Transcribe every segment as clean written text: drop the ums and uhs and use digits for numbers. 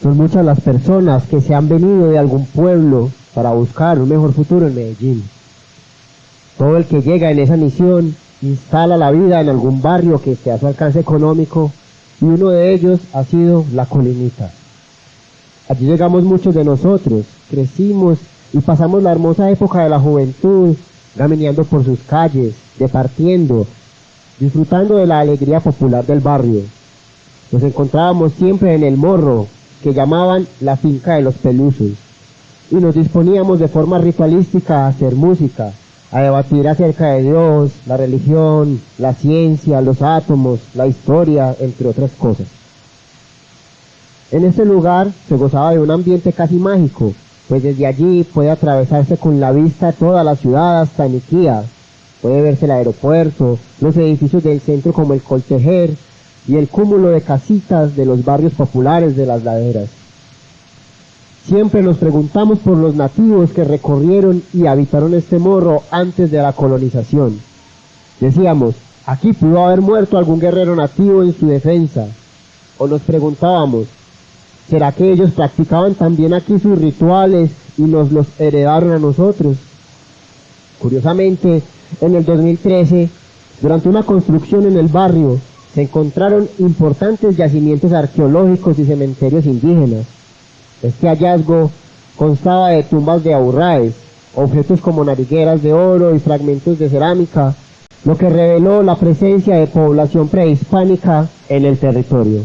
Son muchas las personas que se han venido de algún pueblo para buscar un mejor futuro en Medellín. Todo el que llega en esa misión instala la vida en algún barrio que esté a su alcance económico, y uno de ellos ha sido La Colinita. Allí llegamos muchos de nosotros, crecimos y pasamos la hermosa época de la juventud, caminando por sus calles, departiendo, disfrutando de la alegría popular del barrio. Nos encontrábamos siempre en el morro, que llamaban la finca de los Pelusos, y nos disponíamos de forma ritualística a hacer música, a debatir acerca de Dios, la religión, la ciencia, los átomos, la historia, entre otras cosas. En este lugar se gozaba de un ambiente casi mágico, pues desde allí puede atravesarse con la vista toda la ciudad hasta Niquía. Puede verse el aeropuerto, los edificios del centro como el Coltejer y el cúmulo de casitas de los barrios populares de las laderas. Siempre nos preguntamos por los nativos que recorrieron y habitaron este morro antes de la colonización. Decíamos, aquí pudo haber muerto algún guerrero nativo en su defensa. O nos preguntábamos, ¿será que ellos practicaban también aquí sus rituales y nos los heredaron a nosotros? Curiosamente, en el 2013, durante una construcción en el barrio, se encontraron importantes yacimientos arqueológicos y cementerios indígenas. Este hallazgo constaba de tumbas de aburraes, objetos como narigueras de oro y fragmentos de cerámica, lo que reveló la presencia de población prehispánica en el territorio.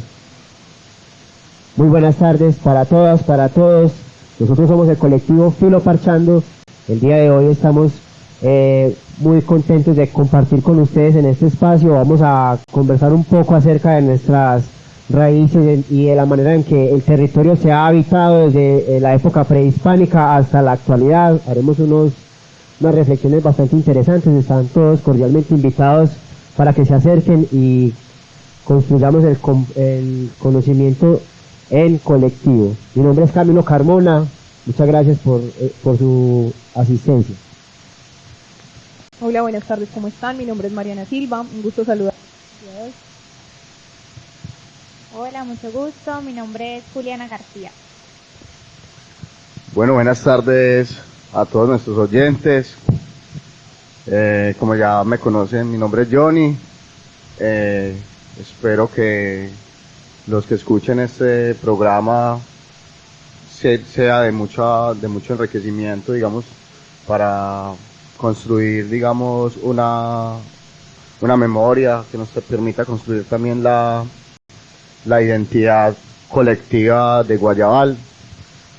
Muy buenas tardes para todas, para todos. Nosotros somos el colectivo Filo Parchando. El día de hoy estamos muy contentos de compartir con ustedes en este espacio. Vamos a conversar un poco acerca de nuestras raíces y de la manera en que el territorio se ha habitado desde la época prehispánica hasta la actualidad. Haremos unas reflexiones bastante interesantes. Están todos cordialmente invitados para que se acerquen y construyamos el conocimiento en colectivo. Mi nombre es Camilo Carmona. Muchas gracias por su asistencia. Hola, buenas tardes, ¿cómo están? Mi nombre es Mariana Silva, un gusto saludar. Hola, mucho gusto, mi nombre es Juliana García. Bueno, buenas tardes a todos nuestros oyentes. Como ya me conocen, mi nombre es Johnny. Espero que los que escuchen este programa sea de mucho enriquecimiento, digamos, para construir, digamos, una memoria que nos permita construir también la identidad colectiva de Guayabal.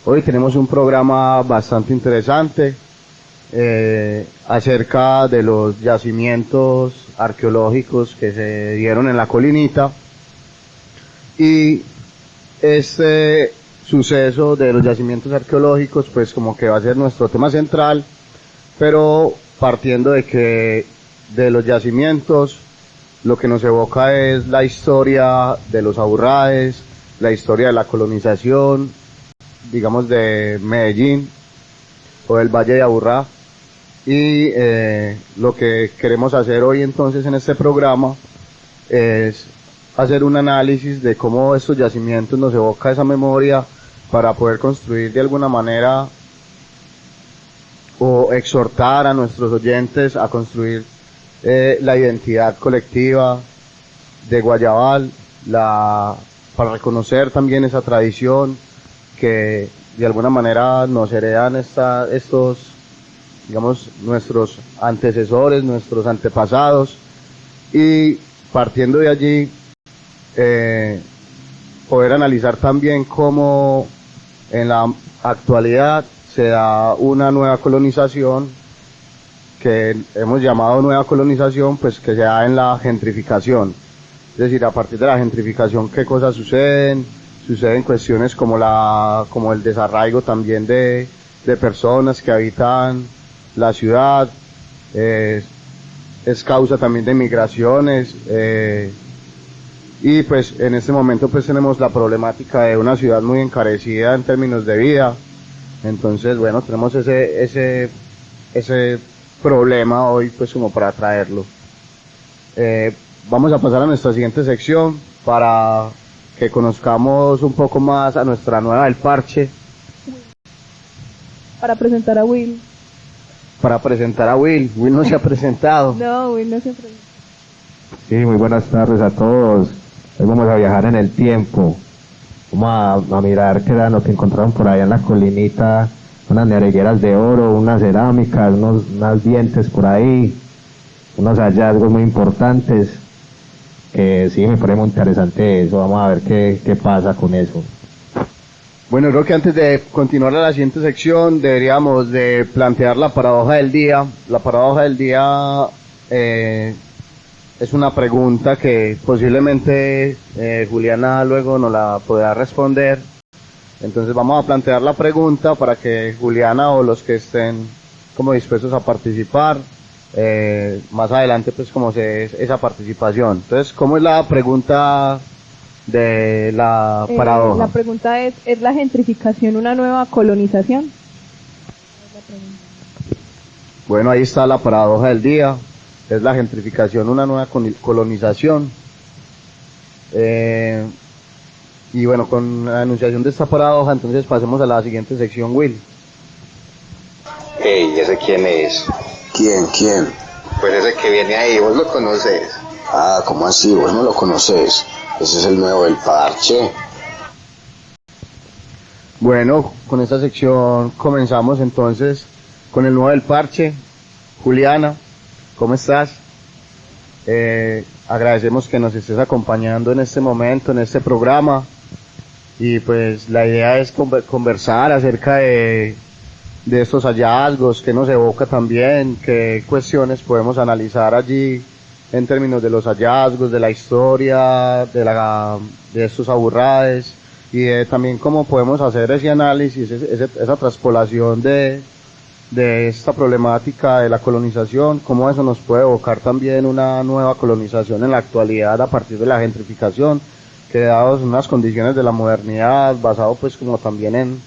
Hoy tenemos un programa bastante interesante acerca de los yacimientos arqueológicos que se dieron en La Colinita, y este suceso de los yacimientos arqueológicos pues como que va a ser nuestro tema central, pero partiendo de que de los yacimientos lo que nos evoca es la historia de los aburraes, la historia de la colonización, digamos, de Medellín o del Valle de Aburrá. Y lo que queremos hacer hoy entonces en este programa es hacer un análisis de cómo estos yacimientos nos evoca esa memoria para poder construir de alguna manera o exhortar a nuestros oyentes a construir la identidad colectiva de Guayabal, para reconocer también esa tradición que de alguna manera nos heredan estos, digamos, nuestros antecesores, nuestros antepasados, y partiendo de allí poder analizar también cómo en la actualidad se da una nueva colonización que hemos llamado nueva colonización, pues que se da en la gentrificación. Es decir, a partir de la gentrificación, ¿qué cosas suceden? Suceden cuestiones como el desarraigo también de personas que habitan la ciudad, es causa también de migraciones, y pues en este momento pues tenemos la problemática de una ciudad muy encarecida en términos de vida. Entonces, bueno, tenemos ese problema hoy pues como para traerlo. Vamos a pasar a nuestra siguiente sección para que conozcamos un poco más a nuestra nueva del parche. Para presentar a Will. Para presentar a Will. Will no se ha presentado. No, Will no se presenta. Sí, muy buenas tardes a todos. Hoy vamos a viajar en el tiempo. Vamos a mirar qué era lo que encontraron por allá en la colinita, unas neregueras de oro, unas cerámicas, unos dientes por ahí, unos hallazgos muy importantes, que sí me parece muy interesante eso. Vamos a ver qué pasa con eso. Bueno, creo que antes de continuar a la siguiente sección deberíamos de plantear la paradoja del día. La paradoja del día es una pregunta que posiblemente Juliana luego nos la podrá responder. Entonces vamos a plantear la pregunta para que Juliana o los que estén como dispuestos a participar, más adelante pues como se es esa participación. Entonces, ¿cómo es la pregunta de la paradoja? La pregunta ¿es la gentrificación una nueva colonización? Bueno, ahí está la paradoja del día. ¿Es la gentrificación una nueva colonización? Y bueno, con la enunciación de esta paradoja, entonces pasemos a la siguiente sección, Will. Hey, ¿ese quién es? ¿Quién? Pues ese que viene ahí, ¿vos lo conoces? Ah, ¿cómo así? ¿Vos no lo conoces? Ese es el nuevo del parche. Bueno, con esta sección comenzamos entonces con el nuevo del parche. Juliana, ¿cómo estás? Agradecemos que nos estés acompañando en este momento, en este programa. Y pues la idea es conversar acerca de estos hallazgos, que nos evoca también, qué cuestiones podemos analizar allí en términos de los hallazgos, de la historia, de estos aburrades, y también cómo podemos hacer ese análisis, esa traspolación de esta problemática de la colonización, cómo eso nos puede evocar también una nueva colonización en la actualidad a partir de la gentrificación, que dados unas condiciones de la modernidad, basado pues como también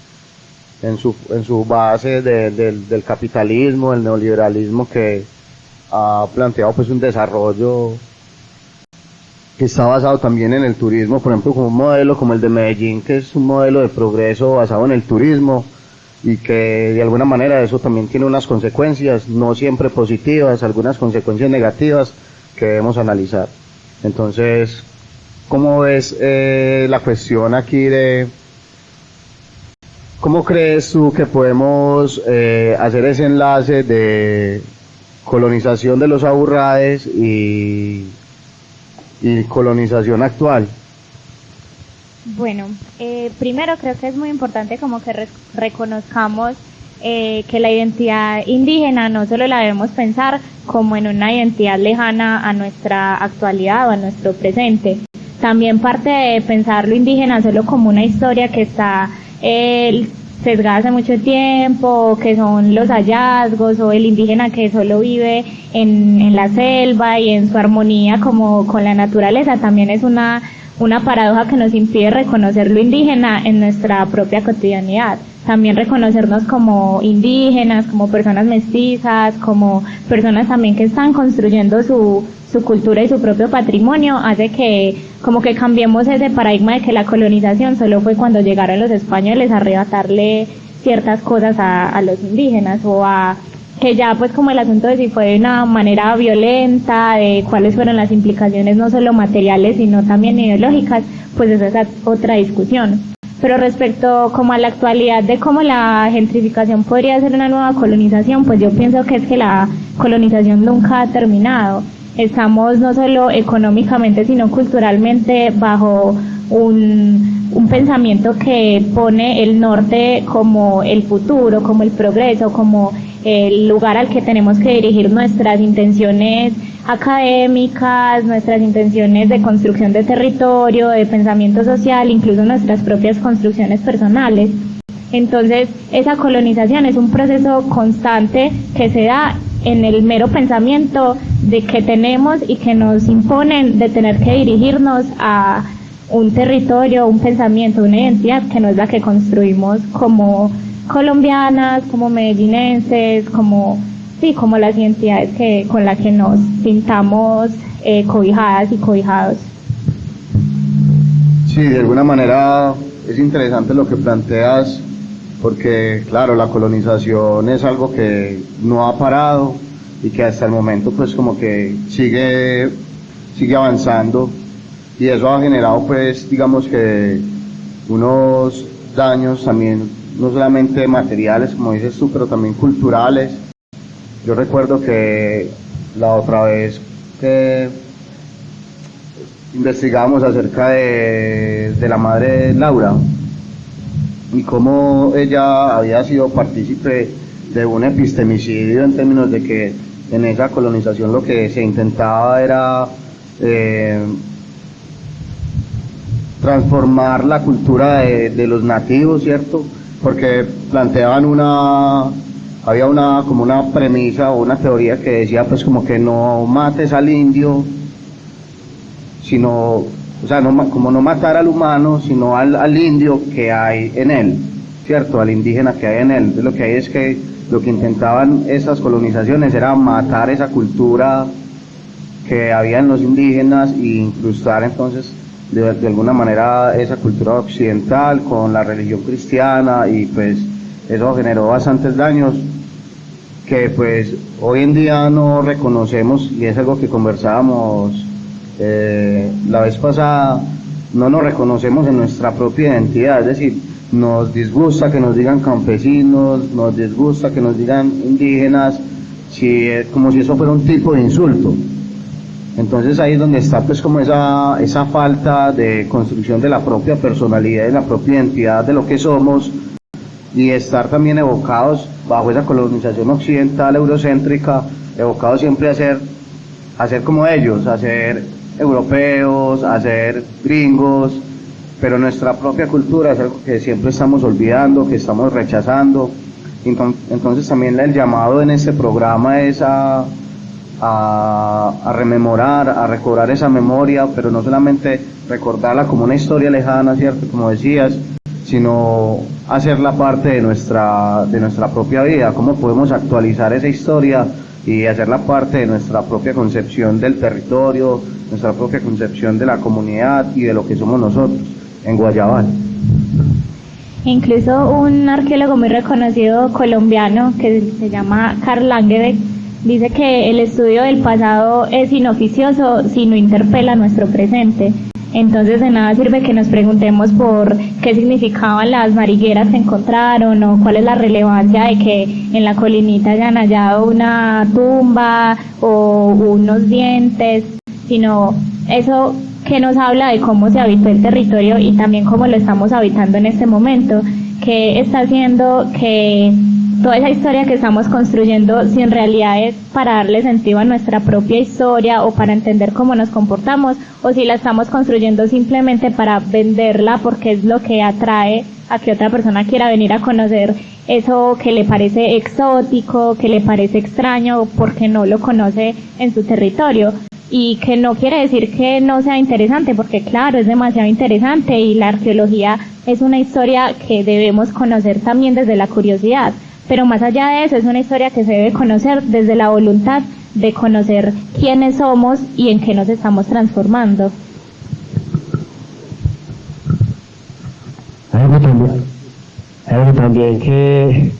en su base del capitalismo, el neoliberalismo, que ha planteado pues un desarrollo que está basado también en el turismo, por ejemplo, como un modelo como el de Medellín, que es un modelo de progreso basado en el turismo, y que de alguna manera eso también tiene unas consecuencias, no siempre positivas, algunas consecuencias negativas que debemos analizar. Entonces, ¿cómo ves la cuestión aquí de cómo crees tú que podemos hacer ese enlace de colonización de los aburrades y colonización actual? Bueno, primero creo que es muy importante como que reconozcamos que la identidad indígena no solo la debemos pensar como en una identidad lejana a nuestra actualidad o a nuestro presente. También parte de pensar lo indígena solo como una historia que está sesgada hace mucho tiempo, que son los hallazgos, o el indígena que solo vive en la selva y en su armonía como con la naturaleza, también es una paradoja que nos impide reconocer lo indígena en nuestra propia cotidianidad. También reconocernos como indígenas, como personas mestizas, como personas también que están construyendo su cultura y su propio patrimonio, hace que como que cambiemos ese paradigma de que la colonización solo fue cuando llegaron los españoles a arrebatarle ciertas cosas a los indígenas, o a que ya pues como el asunto de si fue de una manera violenta, de cuáles fueron las implicaciones no solo materiales sino también ideológicas, pues esa es otra discusión. Pero respecto como a la actualidad de cómo la gentrificación podría ser una nueva colonización, pues yo pienso que es que la colonización nunca ha terminado. Estamos no solo económicamente sino culturalmente bajo un pensamiento que pone el norte como el futuro, como el progreso, como el lugar al que tenemos que dirigir nuestras intenciones académicas, nuestras intenciones de construcción de territorio, de pensamiento social, incluso nuestras propias construcciones personales. Entonces, esa colonización es un proceso constante que se da en el mero pensamiento de que tenemos y que nos imponen de tener que dirigirnos a un territorio, un pensamiento, una identidad que no es la que construimos como colombianas, como medellinenses, como las identidades con las que nos pintamos cobijadas y cobijados. Sí, de alguna manera es interesante lo que planteas, porque claro, la colonización es algo que no ha parado y que hasta el momento pues como que sigue avanzando, y eso ha generado pues digamos que unos daños también, no solamente materiales como dices tú, pero también culturales. Yo recuerdo que la otra vez que investigamos acerca de la madre Laura y cómo ella había sido partícipe de un epistemicidio, en términos de que en esa colonización lo que se intentaba era transformar la cultura de los nativos, ¿cierto? Porque planteaban había como una premisa o una teoría que decía pues como que no mates al indio, sino, o sea, como no matar al humano, sino al indio que hay en él, ¿cierto? Al indígena que hay en él. Entonces lo que hay es que lo que intentaban esas colonizaciones era matar esa cultura que había en los indígenas e incrustar entonces de alguna manera esa cultura occidental con la religión cristiana, y pues eso generó bastantes daños que pues hoy en día no reconocemos, y es algo que conversábamos la vez pasada. No nos reconocemos en nuestra propia identidad, es decir, nos disgusta que nos digan campesinos, nos disgusta que nos digan indígenas, como si eso fuera un tipo de insulto. Entonces ahí es donde está pues como esa falta de construcción de la propia personalidad, de la propia identidad de lo que somos, y estar también evocados bajo esa colonización occidental eurocéntrica, evocados siempre a ser como ellos, a ser europeos, a ser gringos, pero nuestra propia cultura es algo que siempre estamos olvidando, que estamos rechazando. Entonces también el llamado en este programa es a rememorar, a recobrar esa memoria, pero no solamente recordarla como una historia lejana, ¿cierto? Como decías, sino hacerla parte de nuestra propia vida. ¿Cómo podemos actualizar esa historia y hacerla parte de nuestra propia concepción del territorio, nuestra propia concepción de la comunidad y de lo que somos nosotros en Guayabal? Incluso un arqueólogo muy reconocido colombiano que se llama Karl Langebeck dice que el estudio del pasado es inoficioso si no interpela nuestro presente. Entonces de nada sirve que nos preguntemos por qué significaban las marigueras que encontraron, o cuál es la relevancia de que en la colinita hayan hallado una tumba o unos dientes, sino eso que nos habla de cómo se habitó el territorio y también cómo lo estamos habitando en este momento, que está haciendo que toda esa historia que estamos construyendo, si en realidad es para darle sentido a nuestra propia historia o para entender cómo nos comportamos, o si la estamos construyendo simplemente para venderla porque es lo que atrae a que otra persona quiera venir a conocer eso que le parece exótico, que le parece extraño, porque no lo conoce en su territorio. Y que no quiere decir que no sea interesante, porque claro, es demasiado interesante, y la arqueología es una historia que debemos conocer también desde la curiosidad. Pero más allá de eso, es una historia que se debe conocer desde la voluntad de conocer quiénes somos y en qué nos estamos transformando. Hay algo también que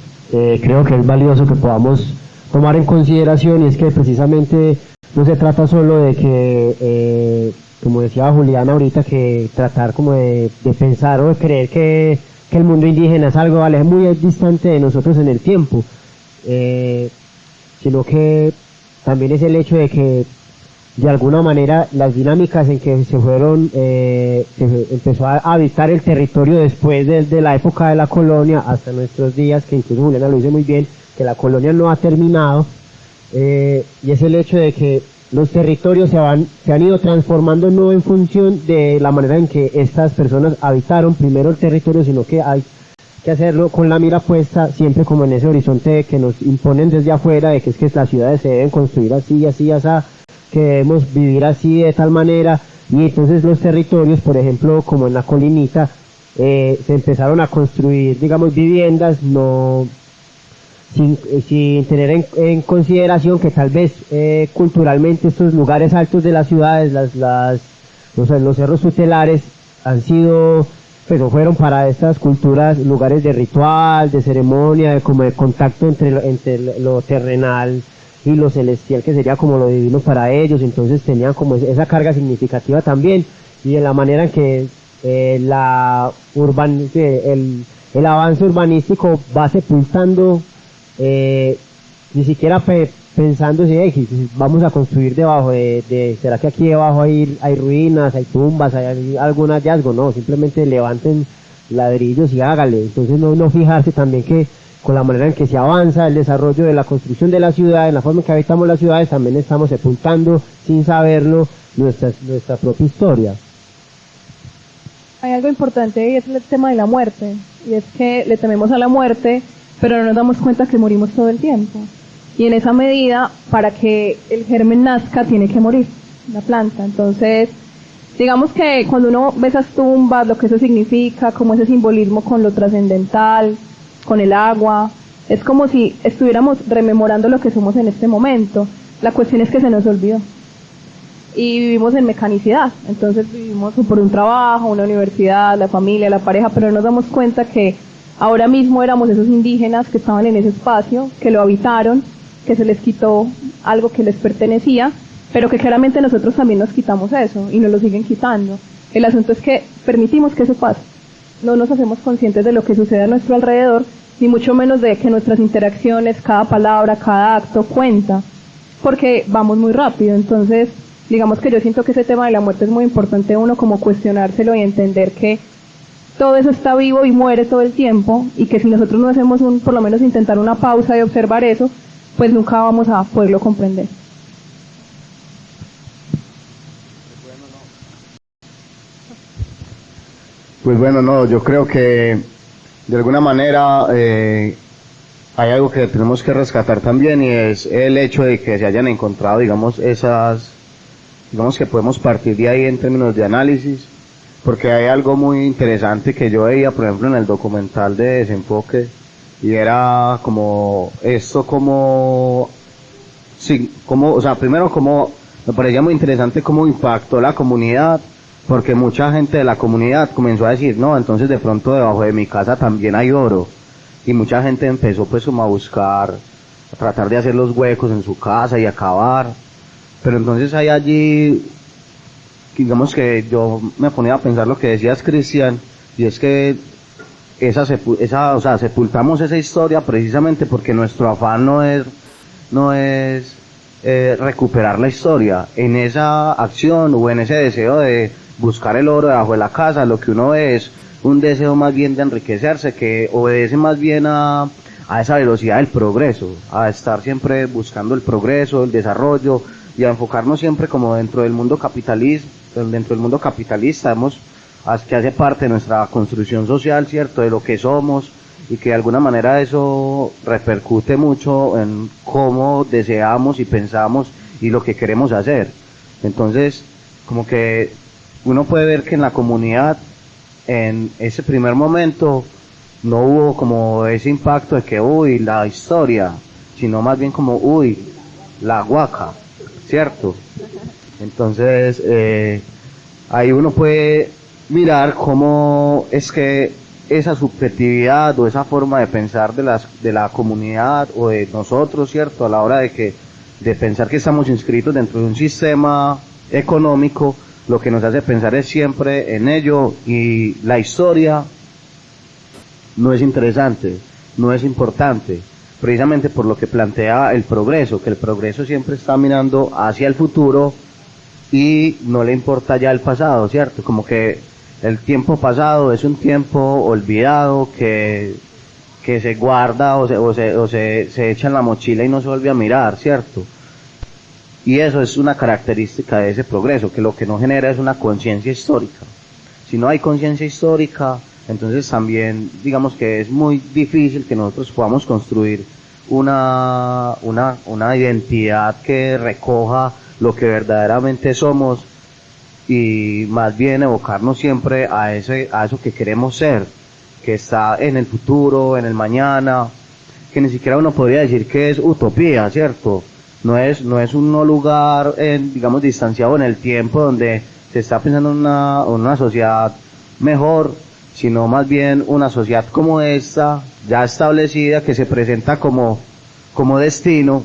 creo que es valioso que podamos tomar en consideración, y es que precisamente no se trata solo de que, como decía Julián ahorita, que tratar como de pensar o de creer que el mundo indígena es algo muy distante de nosotros en el tiempo, sino que también es el hecho de que de alguna manera las dinámicas en que se empezó a habitar el territorio después de la época de la colonia hasta nuestros días, que incluso Juliana lo dice muy bien, que la colonia no ha terminado, y es el hecho de que los territorios se han ido transformando no en función de la manera en que estas personas habitaron primero el territorio, sino que hay que hacerlo con la mira puesta siempre como en ese horizonte que nos imponen desde afuera, de que es que las ciudades se deben construir así, así, así, que debemos vivir así de tal manera, y entonces los territorios, por ejemplo, como en la colinita, se empezaron a construir, digamos, viviendas sin tener en consideración que tal vez culturalmente estos lugares altos de las ciudades, los cerros tutelares, han sido, pues o fueron para estas culturas lugares de ritual, de ceremonia, de como de contacto entre lo terrenal y lo celestial, que sería como lo divino para ellos. Entonces tenían como esa carga significativa también, y en la manera en que el avance urbanístico va sepultando, ni siquiera pensando si vamos a construir debajo ¿será que aquí debajo hay ruinas, hay tumbas, hay algún hallazgo? No, simplemente levanten ladrillos y hágale. Entonces no fijarse también que con la manera en que se avanza el desarrollo de la construcción de la ciudad, en la forma en que habitamos las ciudades, también estamos sepultando, sin saberlo, nuestra propia historia. Hay algo importante y es el tema de la muerte, y es que le tememos a la muerte, pero no nos damos cuenta que morimos todo el tiempo. Y en esa medida, para que el germen nazca, tiene que morir la planta. Entonces, digamos que cuando uno ve esas tumbas, lo que eso significa, como ese simbolismo con lo trascendental, con el agua, es como si estuviéramos rememorando lo que somos en este momento. La cuestión es que se nos olvidó. Y vivimos en mecanicidad, entonces vivimos por un trabajo, una universidad, la familia, la pareja, pero no nos damos cuenta que ahora mismo éramos esos indígenas que estaban en ese espacio, que lo habitaron, que se les quitó algo que les pertenecía, pero que claramente nosotros también nos quitamos eso y nos lo siguen quitando. El asunto es que permitimos que eso pase, no nos hacemos conscientes de lo que sucede a nuestro alrededor, ni mucho menos de que nuestras interacciones, cada palabra, cada acto cuenta, porque vamos muy rápido. Entonces, digamos que yo siento que ese tema de la muerte es muy importante uno como cuestionárselo y entender que todo eso está vivo y muere todo el tiempo, y que si nosotros no hacemos por lo menos intentar una pausa y observar eso, pues nunca vamos a poderlo comprender. Pues bueno, no, yo creo que de alguna manera hay algo que tenemos que rescatar también, y es el hecho de que se hayan encontrado, digamos que podemos partir de ahí en términos de análisis, porque hay algo muy interesante que yo veía, por ejemplo, en el documental de Desenfoque, y era como esto, primero como me parecía muy interesante cómo impactó la comunidad, porque mucha gente de la comunidad comenzó a decir, no, entonces de pronto debajo de mi casa también hay oro, y mucha gente empezó pues como a tratar de hacer los huecos en su casa y acabar. Pero entonces hay allí, digamos que yo me ponía a pensar lo que decías, Cristian, y es que sepultamos esa historia precisamente porque nuestro afán no es recuperar la historia. En esa acción o en ese deseo de buscar el oro debajo de la casa, lo que uno ve es un deseo más bien de enriquecerse, que obedece más bien a esa velocidad del progreso, a estar siempre buscando el progreso, el desarrollo, y a enfocarnos siempre como dentro del mundo capitalista, que hace parte de nuestra construcción social, ¿cierto?, de lo que somos, y que de alguna manera eso repercute mucho en cómo deseamos y pensamos y lo que queremos hacer. Entonces, como que uno puede ver que en la comunidad, en ese primer momento, no hubo como ese impacto de que, la historia, sino más bien como, la huaca, ¿cierto? Entonces, ahí uno puede mirar cómo es que esa subjetividad o esa forma de pensar de la comunidad o de nosotros, ¿cierto?, a la hora de pensar que estamos inscritos dentro de un sistema económico, lo que nos hace pensar es siempre en ello, y la historia no es interesante, no es importante, precisamente por lo que plantea el progreso, que el progreso siempre está mirando hacia el futuro y no le importa ya el pasado, ¿cierto? Como que el tiempo pasado es un tiempo olvidado que se guarda o se echa en la mochila y no se vuelve a mirar, ¿cierto? Y eso es una característica de ese progreso, que lo que no genera es una conciencia histórica. Si no hay conciencia histórica, entonces también digamos que es muy difícil que nosotros podamos construir una identidad que recoja lo que verdaderamente somos, y más bien evocarnos siempre a eso que queremos ser, que está en el futuro, en el mañana, que ni siquiera uno podría decir que es utopía, ¿cierto? No es un lugar, digamos, distanciado en el tiempo, donde se está pensando en una sociedad mejor, sino más bien una sociedad como esta, ya establecida, que se presenta como destino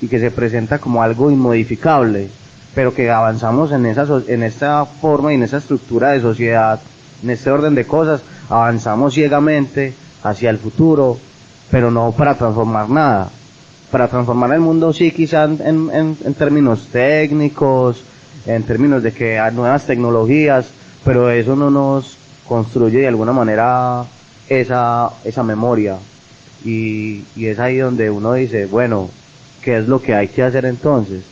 y que se presenta como algo inmodificable, pero que avanzamos en esta forma y en esa estructura de sociedad, en este orden de cosas, avanzamos ciegamente hacia el futuro, pero no para transformar nada. Para transformar el mundo sí, quizá en términos técnicos, en términos de que hay nuevas tecnologías, pero eso no nos construye de alguna manera esa memoria. Y es ahí donde uno dice, bueno, ¿qué es lo que hay que hacer entonces?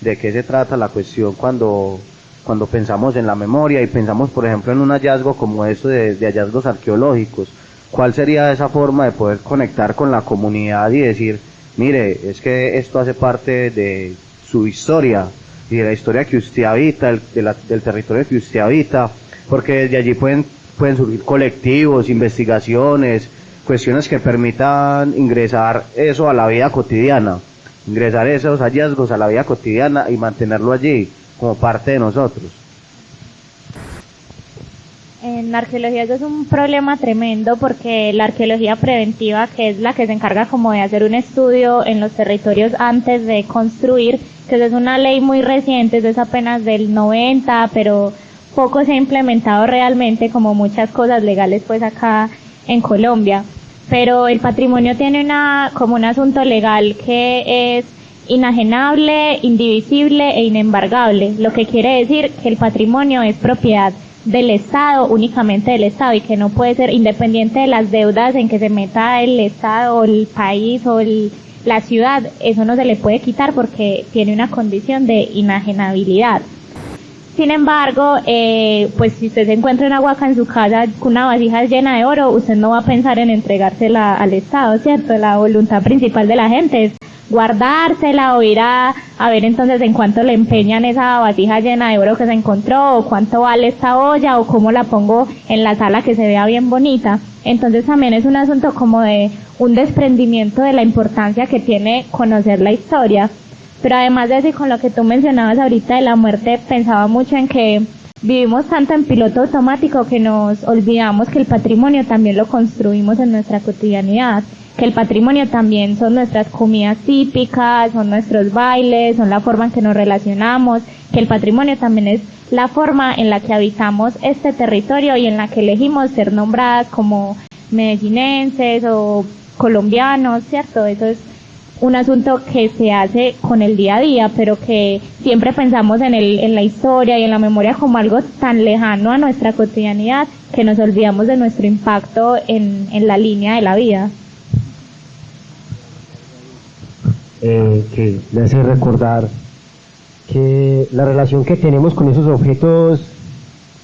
¿De qué se trata la cuestión cuando pensamos en la memoria y pensamos, por ejemplo, en un hallazgo como esto de hallazgos arqueológicos? ¿Cuál sería esa forma de poder conectar con la comunidad y decir, mire, es que esto hace parte de su historia y de la historia que usted habita, del territorio que usted habita, porque desde allí pueden surgir colectivos, investigaciones, cuestiones que permitan ingresar eso a la vida cotidiana, ingresar esos hallazgos a la vida cotidiana y mantenerlo allí como parte de nosotros. En la arqueología eso es un problema tremendo, porque la arqueología preventiva, que es la que se encarga como de hacer un estudio en los territorios antes de construir, que es una ley muy reciente, es apenas del 90, pero poco se ha implementado realmente, como muchas cosas legales pues acá en Colombia. Pero el patrimonio tiene como un asunto legal que es inajenable, indivisible e inembargable, lo que quiere decir que el patrimonio es propiedad del Estado, únicamente del Estado, y que no puede ser independiente de las deudas en que se meta el Estado o el país o la ciudad. Eso no se le puede quitar porque tiene una condición de inajenabilidad. Sin embargo, pues si usted se encuentra una huaca en su casa con una vasija llena de oro, usted no va a pensar en entregársela al Estado, ¿cierto? La voluntad principal de la gente es guardársela o ir a ver entonces en cuánto le empeñan esa vasija llena de oro que se encontró, o cuánto vale esta olla, o cómo la pongo en la sala que se vea bien bonita. Entonces también es un asunto como de un desprendimiento de la importancia que tiene conocer la historia. Pero además de eso, y con lo que tú mencionabas ahorita de la muerte, pensaba mucho en que vivimos tanto en piloto automático que nos olvidamos que el patrimonio también lo construimos en nuestra cotidianidad, que el patrimonio también son nuestras comidas típicas, son nuestros bailes, son la forma en que nos relacionamos, que el patrimonio también es la forma en la que habitamos este territorio y en la que elegimos ser nombradas como medellinenses o colombianos, ¿cierto? Eso es un asunto que se hace con el día a día, pero que siempre pensamos en la historia y en la memoria como algo tan lejano a nuestra cotidianidad que nos olvidamos de nuestro impacto en la línea de la vida. Que me hace recordar que la relación que tenemos con esos objetos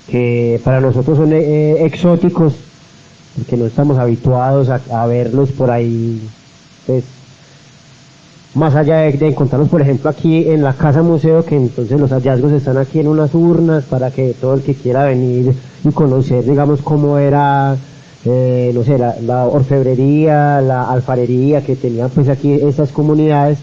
que para nosotros son exóticos, porque no estamos habituados a verlos por ahí, pues, más allá de encontrarlos, por ejemplo, aquí en la casa museo, que entonces los hallazgos están aquí en unas urnas para que todo el que quiera venir y conocer, digamos, cómo era, no sé, la orfebrería, la alfarería que tenían pues aquí esas comunidades,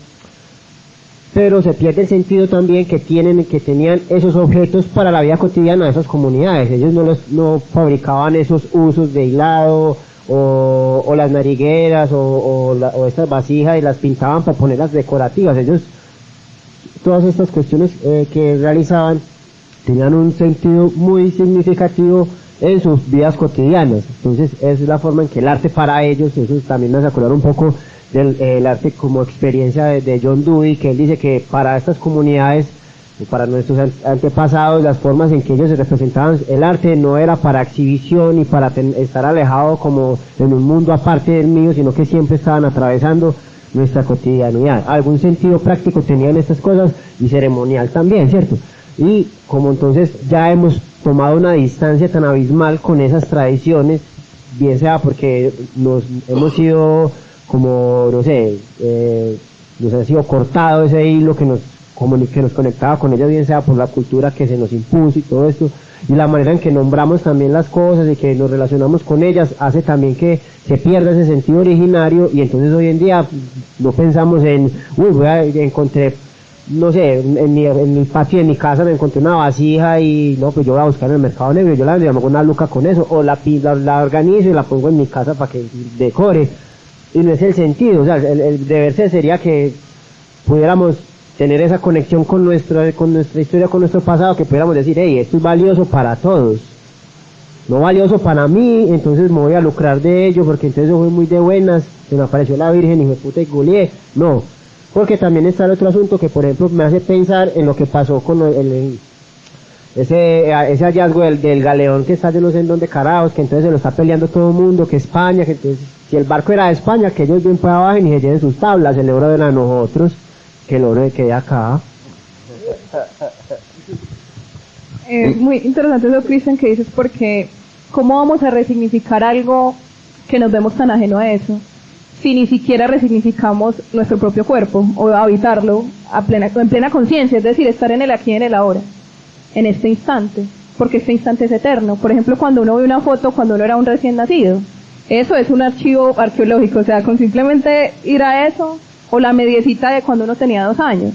pero se pierde el sentido también que tenían esos objetos para la vida cotidiana de esas comunidades. Ellos no fabricaban esos usos de hilado, o las narigueras o estas vasijas y las pintaban para ponerlas decorativas. Ellos, todas estas cuestiones que realizaban tenían un sentido muy significativo en sus vidas cotidianas. Entonces es la forma en que el arte para ellos, eso también me hace acordar un poco del arte como experiencia de John Dewey, que él dice que para estas comunidades, para nuestros antepasados, las formas en que ellos se representaban el arte no era para exhibición y para estar alejado como en un mundo aparte del mío, sino que siempre estaban atravesando nuestra cotidianidad. Algún sentido práctico tenían estas cosas y ceremonial también, ¿cierto? Y como entonces ya hemos tomado una distancia tan abismal con esas tradiciones, bien sea porque nos hemos sido como, no sé, nos ha sido cortado ese hilo que nos conectaba con ellas, bien sea por la cultura que se nos impuso y todo esto, y la manera en que nombramos también las cosas y que nos relacionamos con ellas, hace también que se pierda ese sentido originario, y entonces hoy en día no pensamos en, encontré no sé, en el patio de mi casa me encontré una vasija y no, pues yo voy a buscar en el mercado negro, yo la vendo y me hago una luca con eso, o la organizo y la pongo en mi casa para que decore. Y no es el sentido, o sea, el deber ser sería que pudiéramos tener esa conexión con nuestra historia, con nuestro pasado, que pudiéramos decir, hey, esto es valioso para todos, no valioso para mí, entonces me voy a lucrar de ello, porque entonces yo fui muy de buenas, se me apareció la Virgen y me puta y goleé, no, porque también está el otro asunto que, por ejemplo, me hace pensar en lo que pasó con ese hallazgo del galeón que está yo no sé en dónde carajos, que entonces se lo está peleando todo el mundo, que España, que entonces, si el barco era de España, que ellos bien pues bajen y se lleven sus tablas, el oro era de nosotros, que el oro quede acá. Es muy interesante eso, Cristian, que dices, porque ¿cómo vamos a resignificar algo que nos vemos tan ajeno a eso? Si ni siquiera resignificamos nuestro propio cuerpo o habitarlo en plena conciencia, es decir, estar en el aquí y en el ahora, en este instante, porque este instante es eterno. Por ejemplo, cuando uno ve una foto cuando uno era un recién nacido, eso es un archivo arqueológico, o sea, con simplemente ir a eso, o la mediecita de cuando uno tenía 2 años.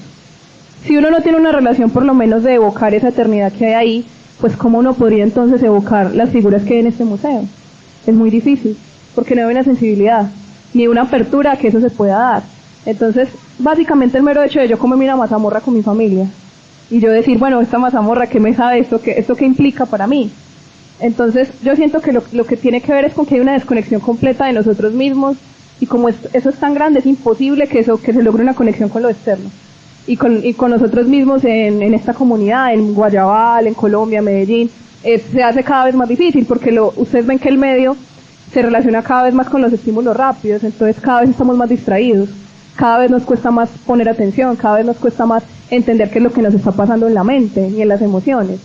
Si uno no tiene una relación por lo menos de evocar esa eternidad que hay ahí, pues ¿cómo uno podría entonces evocar las figuras que hay en este museo? Es muy difícil, porque no hay una sensibilidad ni una apertura a que eso se pueda dar. Entonces, básicamente el mero hecho de yo comerme una mazamorra con mi familia y yo decir, bueno, esta mazamorra, ¿qué me sabe esto? ¿Esto qué implica para mí? Entonces, yo siento que lo que tiene que ver es con que hay una desconexión completa de nosotros mismos, y como eso es tan grande, es imposible que se logre una conexión con lo externo. Y con nosotros mismos en esta comunidad, en Guayabal, en Colombia, Medellín, se hace cada vez más difícil, porque ustedes ven que el medio se relaciona cada vez más con los estímulos rápidos, entonces cada vez estamos más distraídos, cada vez nos cuesta más poner atención, cada vez nos cuesta más entender qué es lo que nos está pasando en la mente y en las emociones.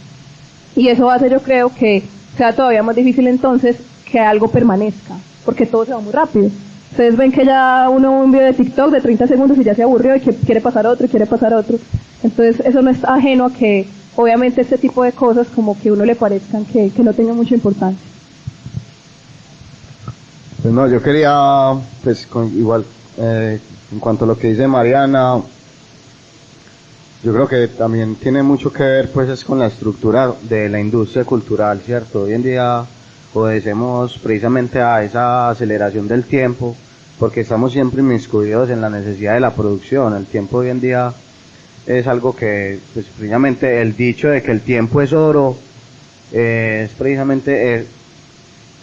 Y eso hace, yo creo, que sea todavía más difícil entonces que algo permanezca, porque todo se va muy rápido. Ustedes ven que ya uno ve un video de TikTok de 30 segundos y ya se aburrió y que quiere pasar otro y quiere pasar otro. Entonces eso no es ajeno a que obviamente este tipo de cosas como que a uno le parezcan que no tengan mucha importancia. Pues no, yo quería, pues igual, en cuanto a lo que dice Mariana, yo creo que también tiene mucho que ver pues es con la estructura de la industria cultural, ¿cierto? Hoy en día obedecemos precisamente a esa aceleración del tiempo, porque estamos siempre inmiscuidos en la necesidad de la producción. El tiempo hoy en día es algo que, pues precisamente el dicho de que el tiempo es oro, es precisamente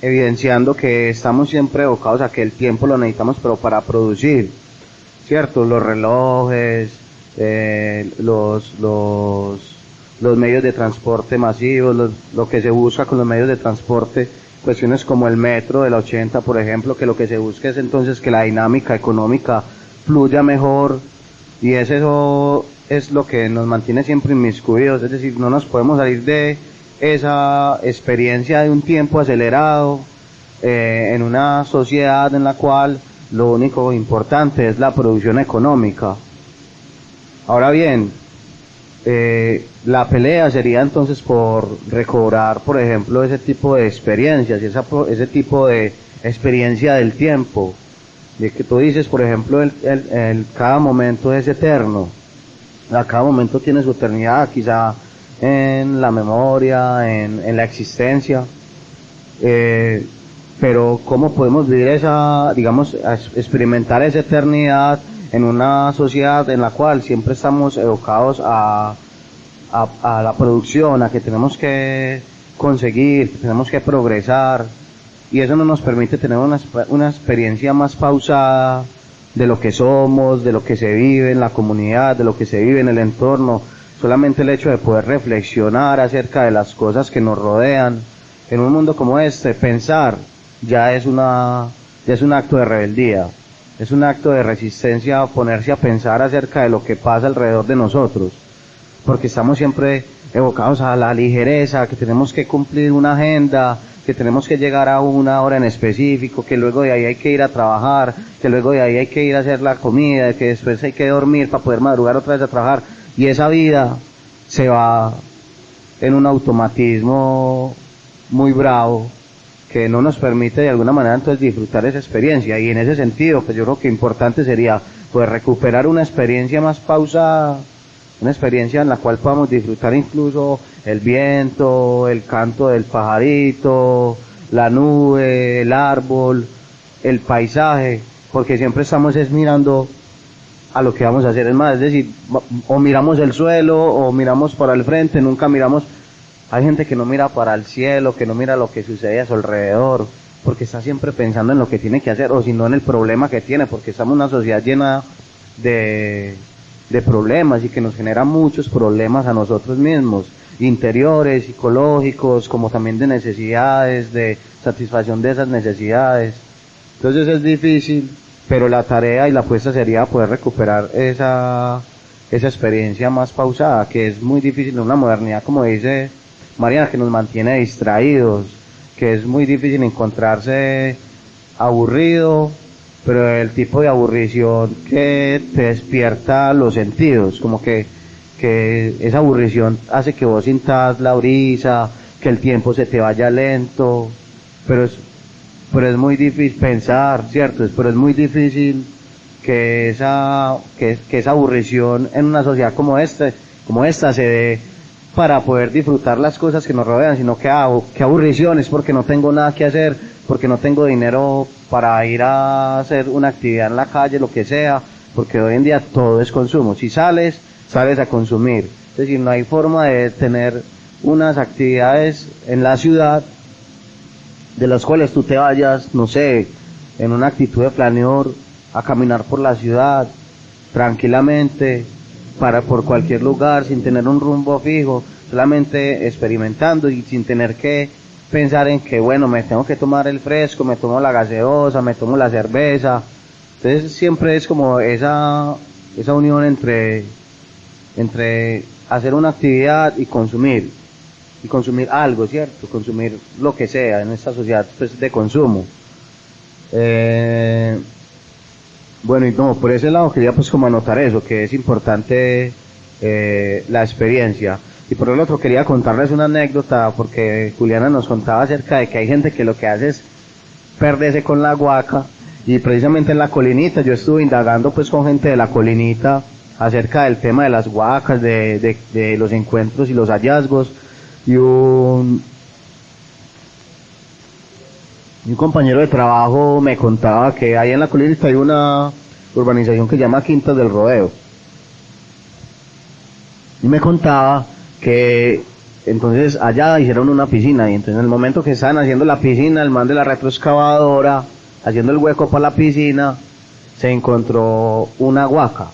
evidenciando que estamos siempre evocados a que el tiempo lo necesitamos pero para producir, ¿cierto? Los relojes, los medios de transporte masivos, lo que se busca con los medios de transporte, cuestiones como el metro de la 80, por ejemplo, que lo que se busca es entonces que la dinámica económica fluya mejor, y eso es lo que nos mantiene siempre inmiscuidos, es decir, no nos podemos salir de esa experiencia de un tiempo acelerado en una sociedad en la cual lo único importante es la producción económica. Ahora bien, la pelea sería entonces por recobrar, por ejemplo, ese tipo de experiencias, ese tipo de experiencia del tiempo, de que tú dices, por ejemplo, cada momento es eterno, cada momento tiene su eternidad, quizá en la memoria, en la existencia, pero ¿cómo podemos vivir experimentar esa eternidad en una sociedad en la cual siempre estamos evocados a la producción, a que tenemos que conseguir, que tenemos que progresar, y eso no nos permite tener una experiencia más pausada de lo que somos, de lo que se vive en la comunidad, de lo que se vive en el entorno? Solamente el hecho de poder reflexionar acerca de las cosas que nos rodean en un mundo como este, pensar ya es un acto de rebeldía, es un acto de resistencia, ponerse a pensar acerca de lo que pasa alrededor de nosotros, porque estamos siempre evocados a la ligereza, que tenemos que cumplir una agenda, que tenemos que llegar a una hora en específico, que luego de ahí hay que ir a trabajar, que luego de ahí hay que ir a hacer la comida, que después hay que dormir para poder madrugar otra vez a trabajar, y esa vida se va en un automatismo muy bravo que no nos permite de alguna manera entonces disfrutar esa experiencia. Y en ese sentido, pues yo creo que importante sería pues recuperar una experiencia más pausada una experiencia en la cual podamos disfrutar incluso el viento, el canto del pajarito, la nube, el árbol, el paisaje, porque siempre estamos mirando a lo que vamos a hacer. Es más, es decir, o miramos el suelo o miramos para el frente, nunca miramos. Hay gente que no mira para el cielo, que no mira lo que sucede a su alrededor, porque está siempre pensando en lo que tiene que hacer, o si no en el problema que tiene, porque estamos en una sociedad llena de problemas y que nos genera muchos problemas a nosotros mismos, interiores, psicológicos, como también de necesidades, de satisfacción de esas necesidades. Entonces es difícil, pero la tarea y la apuesta sería poder recuperar esa experiencia más pausada, que es muy difícil en una modernidad, como dice Mariana, que nos mantiene distraídos, que es muy difícil encontrarse aburrido, pero el tipo de aburrición que te despierta los sentidos, como que esa aburrición hace que vos sintas la brisa, que el tiempo se te vaya lento, pero es muy difícil pensar, ¿cierto? Pero es muy difícil que esa aburrición en una sociedad como esta se dé para poder disfrutar las cosas que nos rodean, sino que qué aburrición, es porque no tengo nada que hacer, porque no tengo dinero para ir a hacer una actividad en la calle, lo que sea, porque hoy en día todo es consumo. Si sales a consumir. Es decir, no hay forma de tener unas actividades en la ciudad de las cuales tú te vayas, no sé, en una actitud de planeador, a caminar por la ciudad tranquilamente, por cualquier lugar, sin tener un rumbo fijo, solamente experimentando y sin tener que pensar en que, bueno, me tengo que tomar el fresco, me tomo la gaseosa, me tomo la cerveza. Entonces siempre es como esa unión entre hacer una actividad y consumir algo, ¿cierto? Consumir lo que sea en esta sociedad, pues, de consumo. Bueno, y no, por ese lado quería pues como anotar eso, que es importante la experiencia. Y por el otro quería contarles una anécdota, porque Juliana nos contaba acerca de que hay gente que lo que hace es perderse con la guaca, y precisamente en la Colinita yo estuve indagando pues con gente de la Colinita acerca del tema de las guacas, de los encuentros y los hallazgos, y un compañero de trabajo me contaba que ahí en la Colinita hay una urbanización que se llama Quintas del Rodeo, y me contaba que entonces allá hicieron una piscina, y entonces en el momento que estaban haciendo la piscina, el man de la retroexcavadora haciendo el hueco para la piscina se encontró una guaca,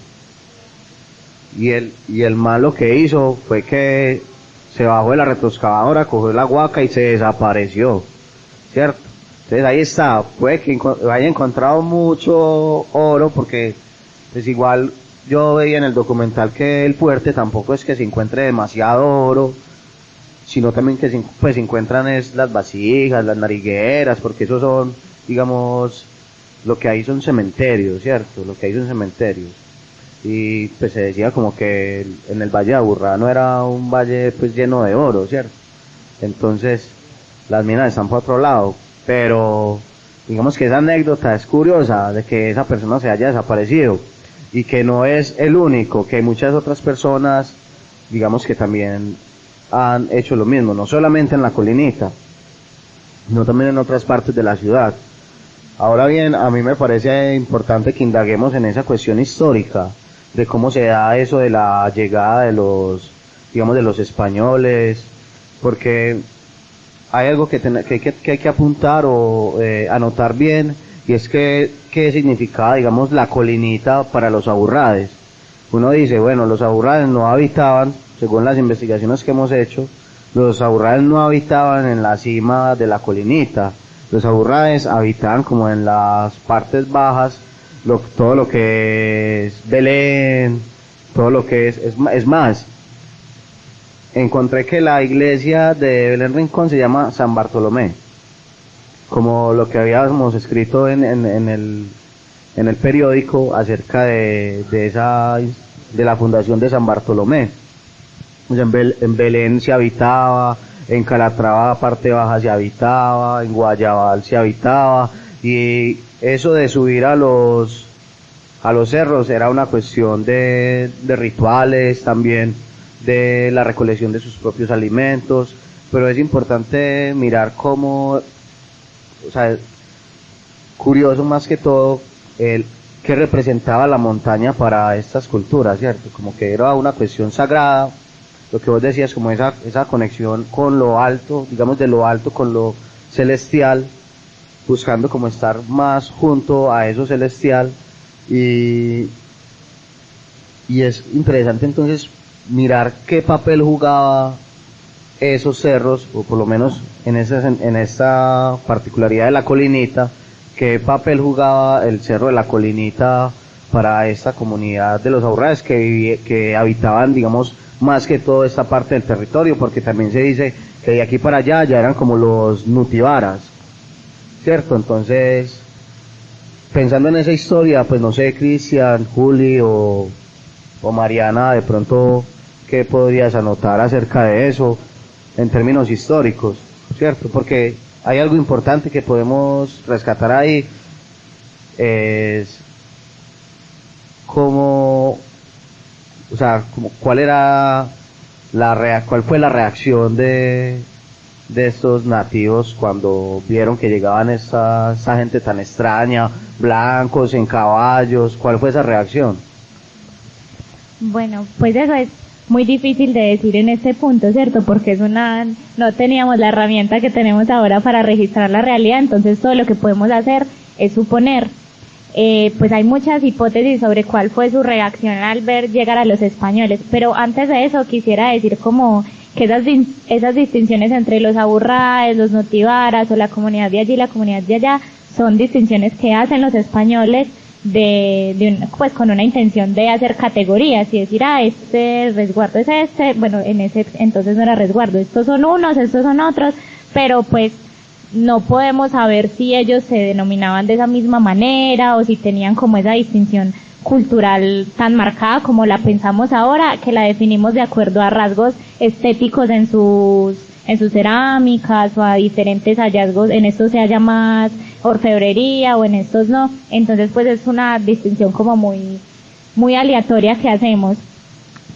y el man lo que hizo fue que se bajó de la retroexcavadora, cogió la guaca y se desapareció, ¿cierto? Entonces ahí está, puede que haya encontrado mucho oro, porque pues igual yo veía en el documental que el fuerte tampoco es que se encuentre demasiado oro, sino también que se encuentran es las vasijas, las narigueras, porque esos son, digamos, lo que hay son cementerios, ¿cierto? Lo que hay son cementerios. Y pues se decía como que en el Valle de Aburrá no era un valle pues lleno de oro, ¿cierto? Entonces las minas están por otro lado, pero digamos que esa anécdota es curiosa de que esa persona se haya desaparecido, y que no es el único, que hay muchas otras personas, digamos, que también han hecho lo mismo, no solamente en la Colinita, sino también en otras partes de la ciudad. Ahora bien, a mí me parece importante que indaguemos en esa cuestión histórica, de cómo se da eso de la llegada de los españoles, porque hay algo que hay que apuntar o anotar bien, y es que qué significaba, digamos, la Colinita para los aburrades. Uno dice, bueno, los aburrades no habitaban, según las investigaciones que hemos hecho, los aburrades no habitaban en la cima de la Colinita. Los aburrades habitaban como en las partes bajas, todo lo que es Belén, todo lo que es más. Encontré que la iglesia de Belén Rincón se llama San Bartolomé, como lo que habíamos escrito en el periódico acerca de la fundación de San Bartolomé. O sea, en Belén se habitaba, en Calatrava parte baja se habitaba, en Guayabal se habitaba, y eso de subir a a los cerros era una cuestión de rituales también, de la recolección de sus propios alimentos, pero es importante mirar cómo, o sea, curioso más que todo, el que representaba la montaña para estas culturas, ¿cierto? Como que era una cuestión sagrada, lo que vos decías, como esa conexión con lo alto, digamos de lo alto con lo celestial, buscando como estar más junto a eso celestial, y es interesante entonces mirar qué papel jugaba esos cerros, o por lo menos en esta particularidad de la Colinita, qué papel jugaba el cerro de la Colinita para esta comunidad de los Aurrás que habitaban, digamos, más que todo esta parte del territorio, porque también se dice que de aquí para allá ya eran como los Nutivaras, ¿cierto? Entonces, pensando en esa historia, pues no sé, Cristian, Juli o Mariana, de pronto, ¿qué podrías anotar acerca de eso en términos históricos, ¿cierto? Porque hay algo importante que podemos rescatar ahí, es cómo, o sea, cuál fue la reacción de estos nativos cuando vieron que llegaban esa gente tan extraña, blancos, en caballos. ¿Cuál fue esa reacción? Bueno, pues eso es muy difícil de decir en este punto, ¿cierto? Porque no teníamos la herramienta que tenemos ahora para registrar la realidad, entonces todo lo que podemos hacer es suponer. Pues hay muchas hipótesis sobre cuál fue su reacción al ver llegar a los españoles, pero antes de eso quisiera decir como que esas distinciones entre los aburraes, los notivaras o la comunidad de allí y la comunidad de allá son distinciones que hacen los españoles pues con una intención de hacer categorías y decir, este resguardo es este, bueno, en ese entonces no era resguardo, estos son unos, estos son otros, pero pues no podemos saber si ellos se denominaban de esa misma manera o si tenían como esa distinción cultural tan marcada como la pensamos ahora, que la definimos de acuerdo a rasgos estéticos en sus cerámicas o a diferentes hallazgos, en estos se halla más orfebrería o en estos no, entonces pues es una distinción como muy aleatoria que hacemos,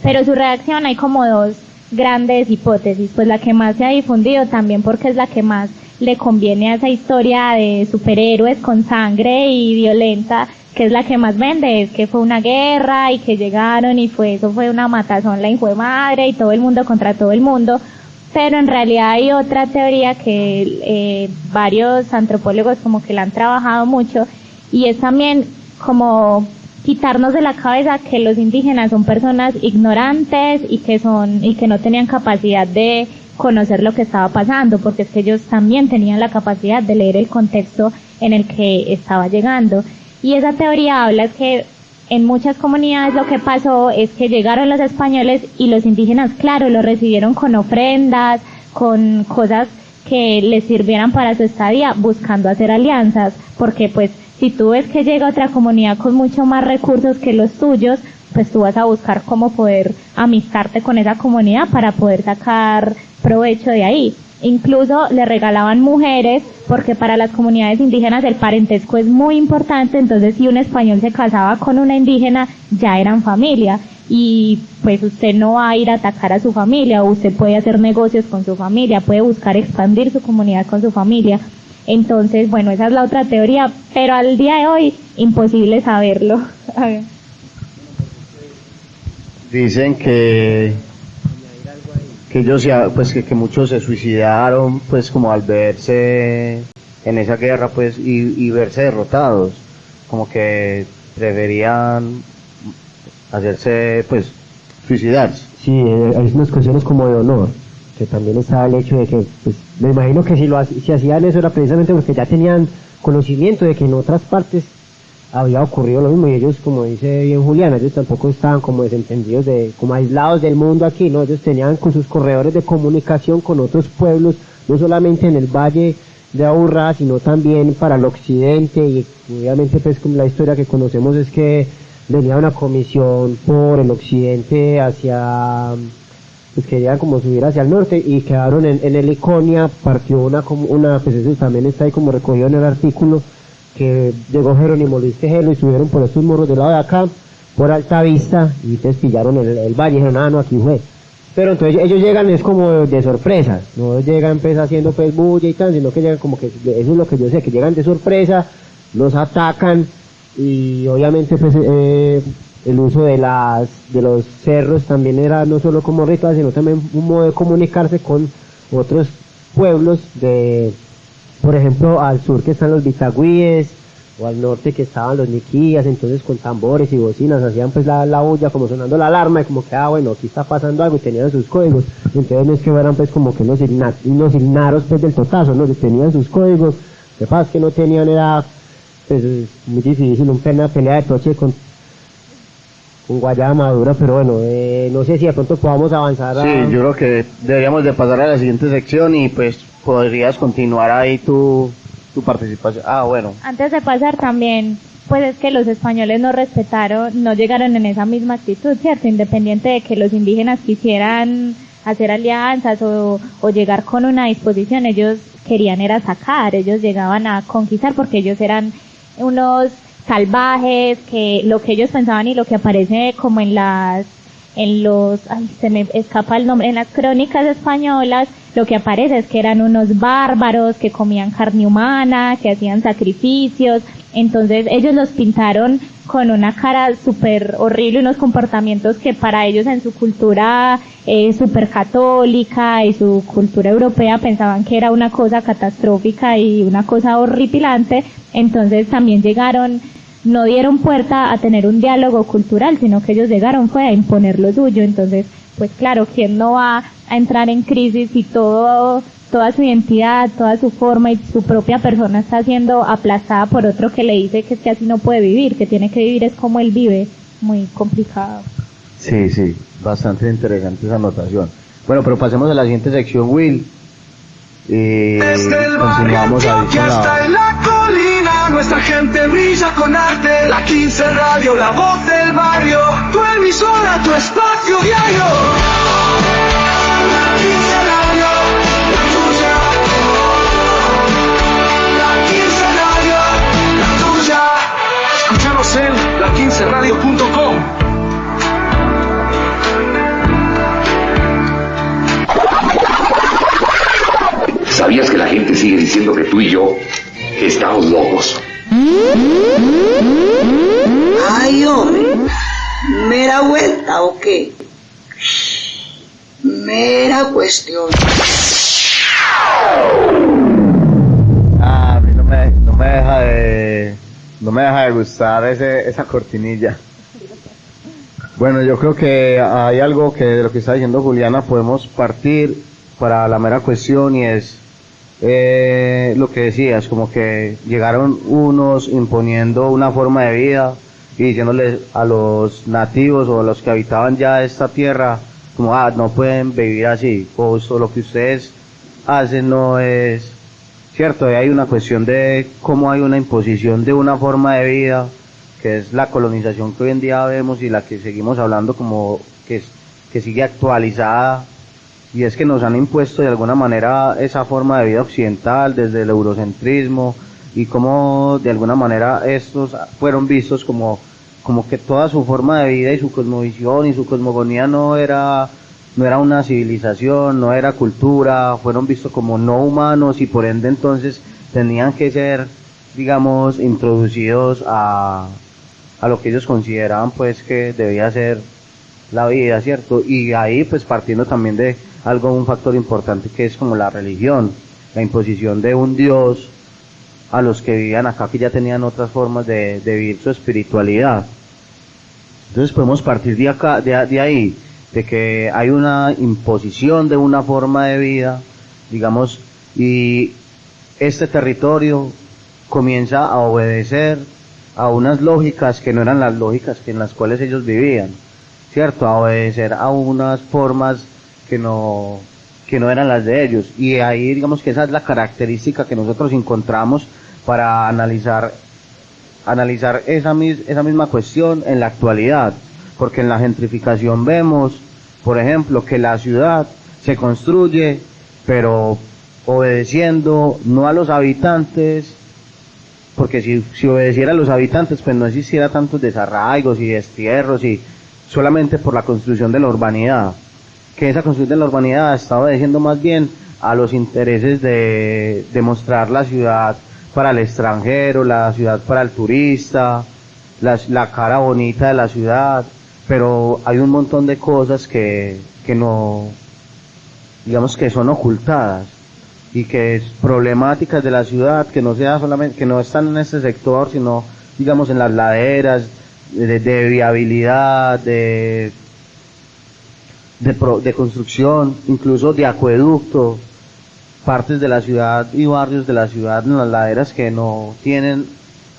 pero su reacción hay como dos grandes hipótesis, pues la que más se ha difundido también porque es la que más le conviene a esa historia de superhéroes con sangre y violenta, que es la que más vende, es que fue una guerra y que llegaron y eso fue una matazón, la hijuemadre y todo el mundo contra todo el mundo, pero en realidad hay otra teoría que varios antropólogos como que la han trabajado mucho y es también como quitarnos de la cabeza que los indígenas son personas ignorantes y que no tenían capacidad de conocer lo que estaba pasando, porque es que ellos también tenían la capacidad de leer el contexto en el que estaba llegando. Y esa teoría habla es que en muchas comunidades lo que pasó es que llegaron los españoles y los indígenas, claro, los recibieron con ofrendas, con cosas que les sirvieran para su estadía, buscando hacer alianzas, porque pues si tú ves que llega otra comunidad con mucho más recursos que los tuyos, pues tú vas a buscar cómo poder amistarte con esa comunidad para poder sacar provecho de ahí. Incluso le regalaban mujeres, porque para las comunidades indígenas el parentesco es muy importante, entonces si un español se casaba con una indígena, ya eran familia, y pues usted no va a ir a atacar a su familia, o usted puede hacer negocios con su familia, puede buscar expandir su comunidad con su familia. Entonces, bueno, esa es la otra teoría, pero al día de hoy, imposible saberlo. A ver. Dicen que ellos pues que muchos se suicidaron pues como al verse en esa guerra pues y verse derrotados, como que preferían hacerse pues suicidarse. Sí, hay unas cuestiones como de honor, que también estaba el hecho de que, pues, me imagino que si hacían eso era precisamente porque ya tenían conocimiento de que en otras partes había ocurrido lo mismo, y ellos, como dice bien Juliana, ellos tampoco estaban como desentendidos, como aislados del mundo aquí, ¿no? Ellos tenían con sus corredores de comunicación con otros pueblos, no solamente en el valle de Aburrá, sino también para el occidente, y obviamente pues como la historia que conocemos es que venía una comisión por el occidente pues querían como subir hacia el norte y quedaron en el Iconia, partió una, pues eso también está ahí como recogido en el artículo, que llegó Jerónimo Luis Tejero y subieron por estos morros del lado de acá, por Alta Vista, y entonces pillaron el valle, y dijeron, ah, no, aquí fue. Pero entonces ellos llegan es como de sorpresa, no llegan pues haciendo pues bulla y tal, sino que llegan como que, eso es lo que yo sé, que llegan de sorpresa, los atacan, y obviamente pues el uso de los cerros también era no solo como ritual, sino también un modo de comunicarse con otros pueblos por ejemplo, al sur que están los Vitagüíes, o al norte que estaban los Niquías, entonces con tambores y bocinas hacían pues la bulla, como sonando la alarma, y como que, bueno, aquí está pasando algo, y tenían sus códigos, entonces no es que fueran pues como que unos ignaros pues del totazo, no, tenían sus códigos, lo que pasa es que no tenían edad, pues muy difícil, una pelea de toche con guayaba madura, pero bueno, no sé si de pronto podamos avanzar. Sí, yo creo que deberíamos de pasar a la siguiente sección y pues podrías continuar ahí tu participación. Bueno. Antes de pasar también, pues es que los españoles no respetaron, no llegaron en esa misma actitud, ¿cierto? Independiente de que los indígenas quisieran hacer alianzas o llegar con una disposición, ellos querían era sacar, ellos llegaban a conquistar porque ellos eran unos salvajes, que lo que ellos pensaban y lo que aparece como se me escapa el nombre, en las crónicas españolas, lo que aparece es que eran unos bárbaros que comían carne humana, que hacían sacrificios, entonces ellos los pintaron con una cara súper horrible, unos comportamientos que para ellos en su cultura súper católica y su cultura europea pensaban que era una cosa catastrófica y una cosa horripilante, entonces también no dieron puerta a tener un diálogo cultural, sino que ellos llegaron fue a imponer lo suyo, entonces pues claro, ¿quién no va a entrar en crisis si toda su identidad, toda su forma y su propia persona está siendo aplastada por otro que le dice que es que así no puede vivir, que tiene que vivir es como él vive? Muy complicado. Sí, bastante interesante esa anotación. Bueno, pero pasemos a la siguiente sección, Will. Continuamos ahí con la colina, nuestra gente brilla con arte. La 15 Radio, la voz del barrio, tu emisora, tu espacio diario. La 15 Radio, la tuya. La 15 Radio, la tuya. Escúchanos en la15radio.com. ¿Sabías que la gente sigue diciendo que tú y yo estamos locos? Ay, hombre, ¿mera vuelta o qué? Mera cuestión. A mí no me deja de gustar esa cortinilla. Bueno, yo creo que hay algo que de lo que está diciendo Juliana podemos partir para la mera cuestión, y es lo que decías, como que llegaron unos imponiendo una forma de vida y diciéndoles a los nativos o a los que habitaban ya esta tierra como, no pueden vivir así, o esto, lo que ustedes hacen no es cierto. Y hay una cuestión de cómo hay una imposición de una forma de vida, que es la colonización que hoy en día vemos y la que seguimos hablando como que sigue actualizada. Y es que nos han impuesto de alguna manera esa forma de vida occidental desde el eurocentrismo, y como de alguna manera estos fueron vistos como que toda su forma de vida y su cosmovisión y su cosmogonía no era una civilización, no era cultura, fueron vistos como no humanos, y por ende entonces tenían que ser, digamos, introducidos a lo que ellos consideraban pues que debía ser la vida, ¿cierto? Y ahí pues partiendo también de un factor importante que es como la religión, la imposición de un Dios a los que vivían acá, que ya tenían otras formas de vivir su espiritualidad. Entonces podemos partir de ahí, de que hay una imposición de una forma de vida, digamos, y este territorio comienza a obedecer a unas lógicas que no eran las lógicas en las cuales ellos vivían, ¿cierto? A obedecer a unas formas que no eran las de ellos. Y ahí digamos que esa es la característica que nosotros encontramos para analizar esa misma cuestión en la actualidad, porque en la gentrificación vemos, por ejemplo, que la ciudad se construye, pero obedeciendo no a los habitantes, porque si obedeciera a los habitantes, pues no existiera tantos desarraigos y destierros, y solamente por la construcción de la urbanidad, que esa construcción de la urbanidad está obedeciendo más bien a los intereses de mostrar la ciudad para el extranjero, la ciudad para el turista, la cara bonita de la ciudad, pero hay un montón de cosas que no, digamos, que son ocultadas y que es problemáticas de la ciudad, que no sea solamente, que no están en este sector, sino, digamos, en las laderas, de viabilidad, de construcción, incluso de acueducto, partes de la ciudad y barrios de la ciudad en las laderas que no tienen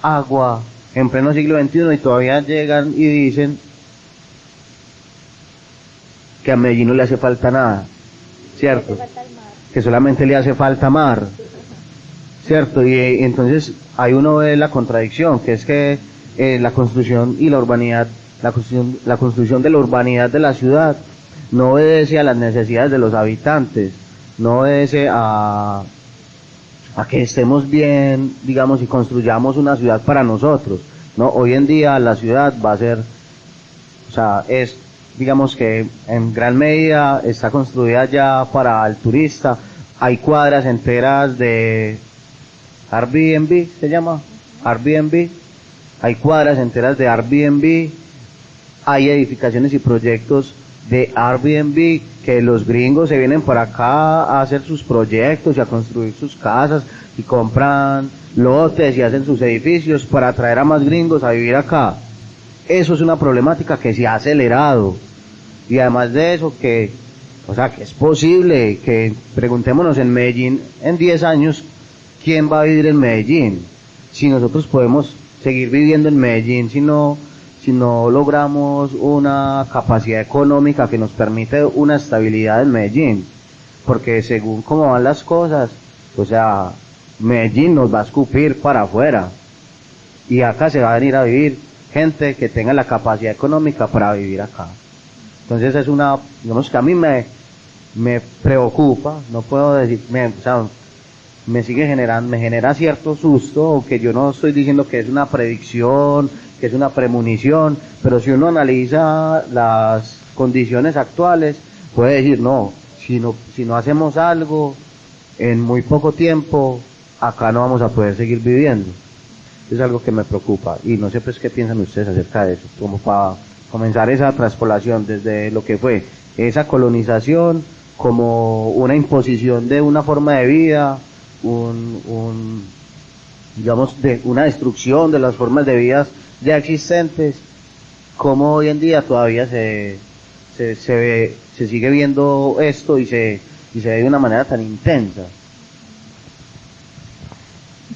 agua en pleno siglo XXI, y todavía llegan y dicen que a Medellín no le hace falta nada, ¿cierto? Que solamente le hace falta mar, ¿cierto? Y entonces ahí uno ve la contradicción, que es que la construcción y la urbanidad, la construcción de la urbanidad de la ciudad no obedece a las necesidades de los habitantes, no obedece a que estemos bien, digamos, y construyamos una ciudad para nosotros, ¿no? Hoy en día la ciudad va a ser, o sea, es, digamos que en gran medida está construida ya para el turista. Hay cuadras enteras de Airbnb, ¿se llama? Airbnb. Hay cuadras enteras de Airbnb, hay edificaciones y proyectos de Airbnb, que los gringos se vienen para acá a hacer sus proyectos y a construir sus casas y compran lotes y hacen sus edificios para atraer a más gringos a vivir acá. Eso es una problemática que se ha acelerado, y además de eso, que es posible que preguntémonos en Medellín en 10 años quién va a vivir en Medellín, si nosotros podemos seguir viviendo en Medellín si no logramos una capacidad económica que nos permite una estabilidad en Medellín, porque según cómo van las cosas, o sea, Medellín nos va a escupir para afuera, y acá se va a venir a vivir gente que tenga la capacidad económica para vivir acá. Entonces es una, digamos que a mí me preocupa, no puedo decir, me genera cierto susto, que yo no estoy diciendo que es una predicción, que es una premonición, pero si uno analiza las condiciones actuales, puede decir, no, si no hacemos algo, en muy poco tiempo, acá no vamos a poder seguir viviendo. Es algo que me preocupa, y no sé pues qué piensan ustedes acerca de eso, como para comenzar esa traspolación desde lo que fue esa colonización como una imposición de una forma de vida, digamos, de una destrucción de las formas de vida ya existentes, como hoy en día todavía se sigue viendo esto y se ve de una manera tan intensa.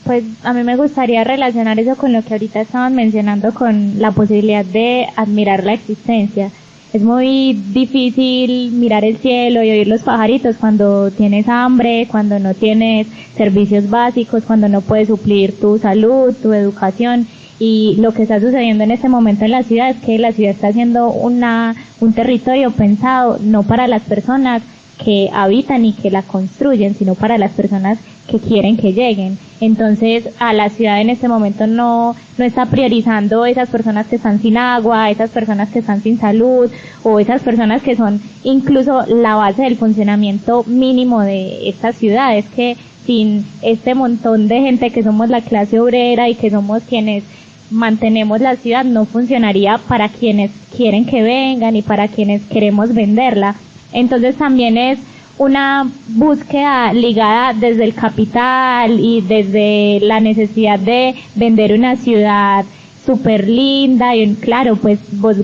Pues a mí me gustaría relacionar eso con lo que ahorita estaban mencionando, con la posibilidad de admirar la existencia. Es muy difícil mirar el cielo y oír los pajaritos cuando tienes hambre, cuando no tienes servicios básicos, cuando no puedes suplir tu salud, tu educación. Y lo que está sucediendo en este momento en la ciudad es que la ciudad está siendo un territorio pensado no para las personas que habitan y que la construyen, sino para las personas que quieren que lleguen. Entonces, a la ciudad en este momento no está priorizando esas personas que están sin agua, esas personas que están sin salud, o esas personas que son incluso la base del funcionamiento mínimo de esta ciudad. Es que sin este montón de gente que somos la clase obrera y que somos quienes mantenemos la ciudad, no funcionaría para quienes quieren que vengan y para quienes queremos venderla. Entonces también es una búsqueda ligada desde el capital y desde la necesidad de vender una ciudad súper linda, y claro, pues vos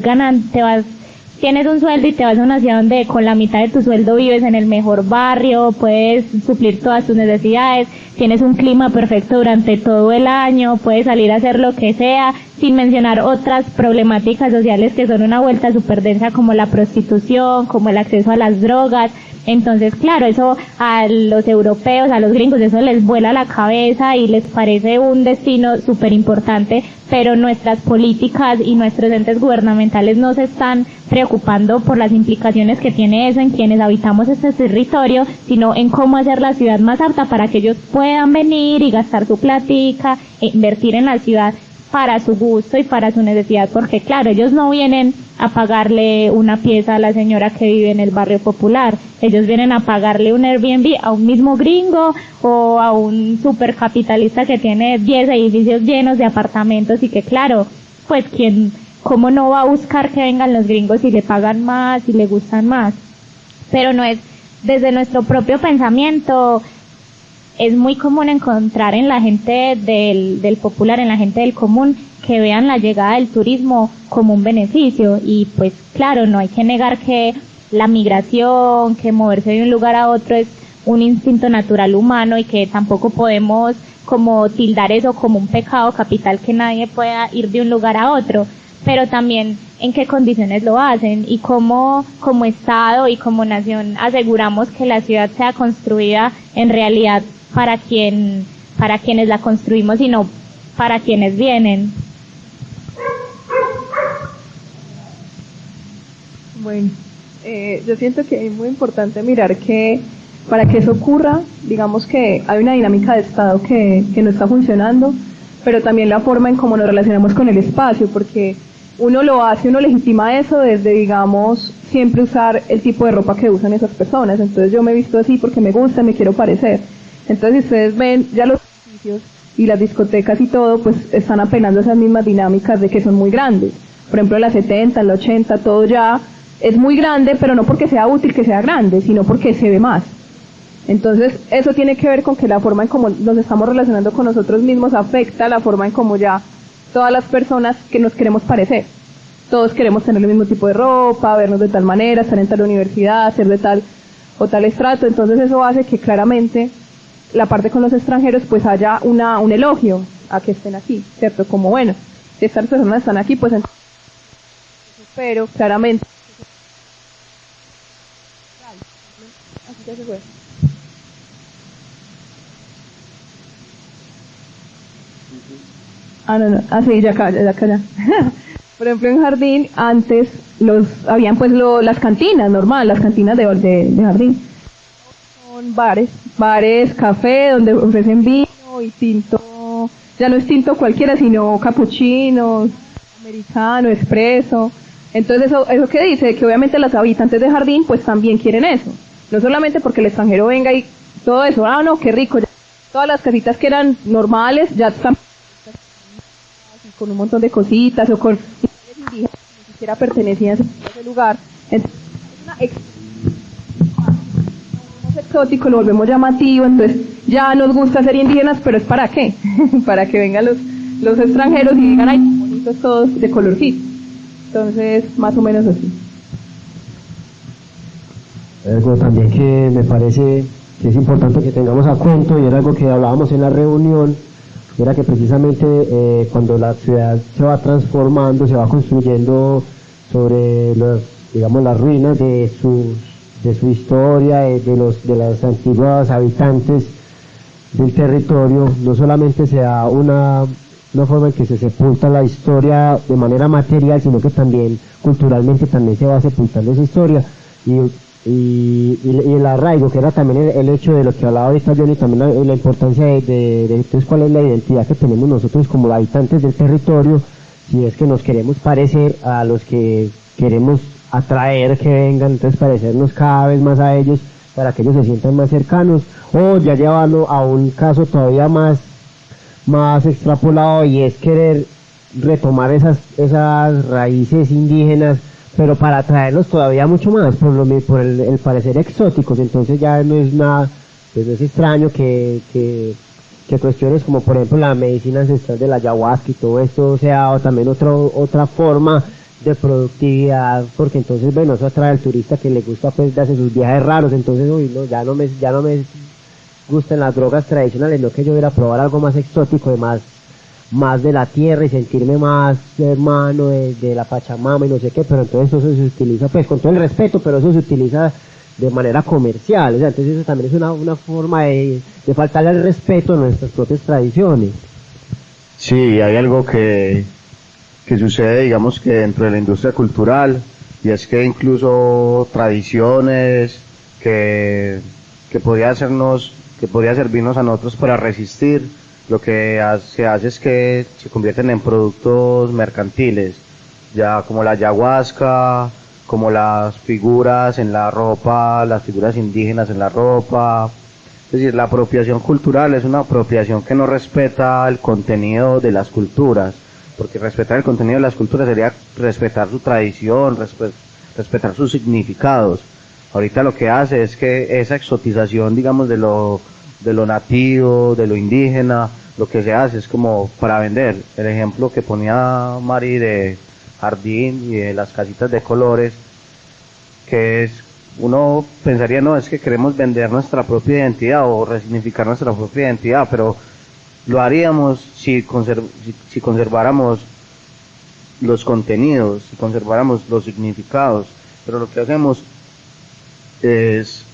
tienes un sueldo y te vas a una ciudad donde con la mitad de tu sueldo vives en el mejor barrio, puedes suplir todas tus necesidades, tienes un clima perfecto durante todo el año, puedes salir a hacer lo que sea, sin mencionar otras problemáticas sociales que son una vuelta súper densa, como la prostitución, como el acceso a las drogas. Entonces, claro, eso a los europeos, a los gringos, eso les vuela la cabeza y les parece un destino súper importante, pero nuestras políticas y nuestros entes gubernamentales no se están preocupando por las implicaciones que tiene eso en quienes habitamos este territorio, sino en cómo hacer la ciudad más apta para que ellos puedan venir y gastar su platica, e invertir en la ciudad para su gusto y para su necesidad, porque claro, ellos no vienen a pagarle una pieza a la señora que vive en el barrio popular, ellos vienen a pagarle un Airbnb a un mismo gringo o a un supercapitalista que tiene 10 edificios llenos de apartamentos y que claro, pues cómo no va a buscar que vengan los gringos si le pagan más, si le gustan más, pero no es desde nuestro propio pensamiento. Es muy común encontrar en la gente del popular, en la gente del común, que vean la llegada del turismo como un beneficio. Y pues claro, no hay que negar que la migración, que moverse de un lugar a otro es un instinto natural humano y que tampoco podemos como tildar eso como un pecado capital, que nadie pueda ir de un lugar a otro. Pero también en qué condiciones lo hacen y cómo como Estado y como nación aseguramos que la ciudad sea construida en realidad para quienes la construimos y no para quienes vienen. Bueno, yo siento que es muy importante mirar que para que eso ocurra, digamos que hay una dinámica de Estado que no está funcionando, pero también la forma en cómo nos relacionamos con el espacio, porque uno lo hace, uno legitima eso desde, digamos, siempre usar el tipo de ropa que usan esas personas. Entonces yo me he visto así porque me gusta, me quiero parecer. Entonces, si ustedes ven, ya los edificios y las discotecas y todo, pues están apelando a esas mismas dinámicas de que son muy grandes. Por ejemplo, la 70, la 80, todo ya es muy grande, pero no porque sea útil que sea grande, sino porque se ve más. Entonces, eso tiene que ver con que la forma en cómo nos estamos relacionando con nosotros mismos afecta la forma en cómo ya todas las personas que nos queremos parecer. Todos queremos tener el mismo tipo de ropa, vernos de tal manera, estar en tal universidad, ser de tal o tal estrato. Entonces, eso hace que claramente la parte con los extranjeros pues haya un elogio a que estén aquí, ¿cierto? Como bueno, si estas personas están aquí, pues entonces, pero claramente así ya se fue. Sí, ya acá. Por ejemplo, en Jardín antes habían pues las cantinas normal, las cantinas de Jardín. Son bares, café, donde ofrecen vino y tinto, ya no es tinto cualquiera, sino capuchino, americano, espresso. Entonces eso que dice, que obviamente los habitantes de Jardín pues también quieren eso. No solamente porque el extranjero venga y todo eso, no, qué rico. Ya, todas las casitas que eran normales ya están con un montón de cositas o con indígenas que ni siquiera pertenecían a ese lugar. Entonces, es exótico, lo volvemos llamativo, entonces ya nos gusta ser indígenas, pero ¿es para qué? Para que vengan los extranjeros y digan, ay, bonitos todos de colorcito. Entonces, más o menos así. Algo también que me parece que es importante que tengamos a cuento, y era algo que hablábamos en la reunión, era que precisamente cuando la ciudad se va transformando, se va construyendo sobre las ruinas de su historia, de los antiguos habitantes del territorio, no solamente se da una forma en que se sepulta la historia de manera material, sino que también culturalmente también se va sepultando esa historia, y el arraigo, que era también el hecho de lo que hablaba ahorita Johnny, también la importancia de entonces cuál es la identidad que tenemos nosotros como habitantes del territorio, si es que nos queremos parecer a los que queremos atraer que vengan, entonces parecernos cada vez más a ellos para que ellos se sientan más cercanos, o ya llevarlo a un caso todavía más extrapolado, y es querer retomar esas raíces indígenas, pero para atraerlos todavía mucho más por el parecer exóticos. Entonces ya no es nada, pues no es extraño que cuestiones como por ejemplo la medicina ancestral de la ayahuasca y todo esto sea también otra forma de productividad, porque entonces bueno, eso atrae al turista que le gusta pues darse sus viajes raros. Entonces ya no me gustan las drogas tradicionales, no, que yo voy a probar algo más exótico, más de la tierra y sentirme más hermano de la Pachamama y no sé qué, pero entonces eso se utiliza pues con todo el respeto, pero eso se utiliza de manera comercial. O sea, entonces eso también es una forma de faltarle el respeto a nuestras propias tradiciones. Sí, hay algo que sucede, digamos, que dentro de la industria cultural, y es que incluso tradiciones que podría servirnos a nosotros para resistir, lo que se hace es que se convierten en productos mercantiles, ya como la ayahuasca, como las figuras en la ropa, las figuras indígenas en la ropa. Es decir, la apropiación cultural es una apropiación que no respeta el contenido de las culturas, porque respetar el contenido de las culturas sería respetar su tradición, respetar sus significados. Ahorita lo que hace es que esa exotización, digamos, de lo nativo, de lo indígena, lo que se hace es como para vender. El ejemplo que ponía Mari de jardín y de las casitas de colores, que es, uno pensaría, no, es que queremos vender nuestra propia identidad o resignificar nuestra propia identidad, pero lo haríamos si conserváramos los contenidos, si conserváramos los significados, pero lo que hacemos es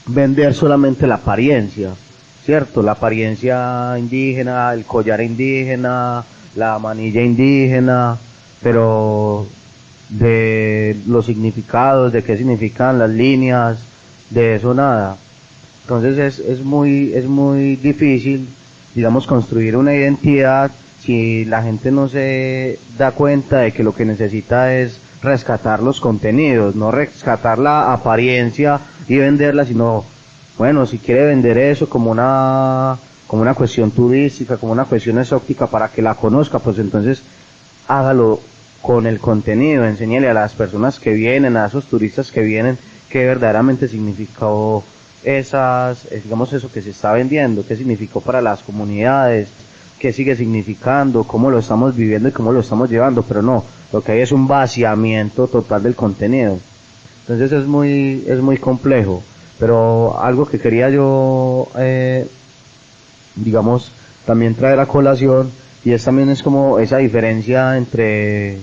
vender solamente la apariencia, ¿cierto? La apariencia indígena, el collar indígena, la manilla indígena, pero de los significados, de qué significan las líneas, de eso nada. Entonces es muy difícil, digamos, construir una identidad si la gente no se da cuenta de que lo que necesita es rescatar los contenidos, no rescatar la apariencia y venderla, sino, bueno, si quiere vender eso como una cuestión turística, como una cuestión exótica para que la conozca, pues entonces hágalo con el contenido, enséñele a las personas que vienen, a esos turistas que vienen, qué verdaderamente significó digamos, eso que se está vendiendo, qué significó para las comunidades, qué sigue significando, cómo lo estamos viviendo y cómo lo estamos llevando, pero no, lo que hay es un vaciamiento total del contenido. Entonces es muy complejo, pero algo que quería yo, digamos, también traer a colación, y también es como esa diferencia entre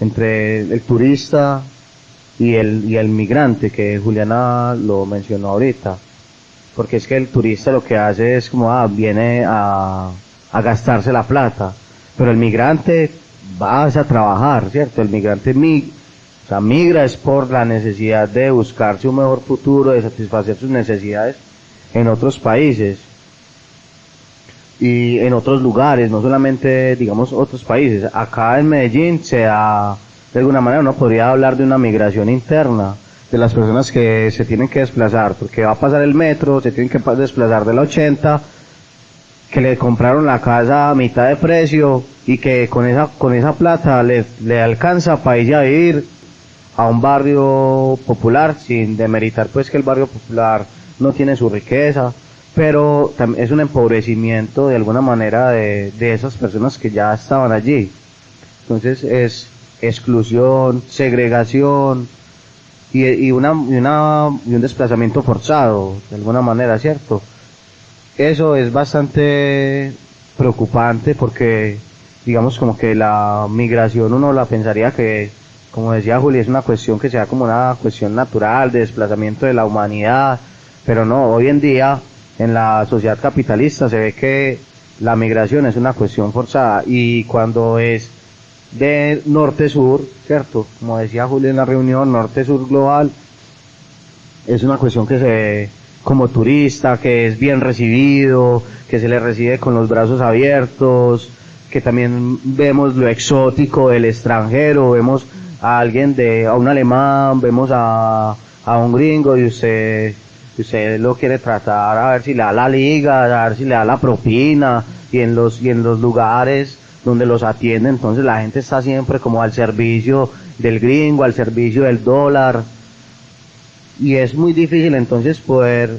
el turista y el migrante, que Juliana lo mencionó ahorita, porque es que el turista lo que hace es como, viene a gastarse la plata, pero el migrante va a trabajar, ¿cierto? El migrante migra es por la necesidad de buscarse un mejor futuro, de satisfacer sus necesidades en otros países y en otros lugares, no solamente, digamos, otros países. Acá en Medellín de alguna manera uno podría hablar de una migración interna de las personas que se tienen que desplazar, porque va a pasar el metro, se tienen que desplazar de la 80, que le compraron la casa a mitad de precio y que con esa plata le alcanza para ir a vivir a un barrio popular, sin demeritar pues que el barrio popular no tiene su riqueza, pero es un empobrecimiento de alguna manera de esas personas que ya estaban allí. Entonces es exclusión, segregación y un desplazamiento forzado de alguna manera, ¿cierto? Eso es bastante preocupante porque, digamos, como que la migración uno la pensaría que, como decía Juli, es una cuestión que sea como una cuestión natural de desplazamiento de la humanidad, pero no, hoy en día en la sociedad capitalista se ve que la migración es una cuestión forzada, y cuando es de norte-sur, ¿cierto? Como decía Juli en la reunión, norte-sur global, es una cuestión que se ve como turista, que es bien recibido, que se le recibe con los brazos abiertos, que también vemos lo exótico del extranjero, vemos a un alemán, vemos a un gringo y usted lo quiere tratar a ver si le da la liga, a ver si le da la propina, y en los lugares donde los atienden, entonces la gente está siempre como al servicio del gringo, al servicio del dólar, y es muy difícil entonces poder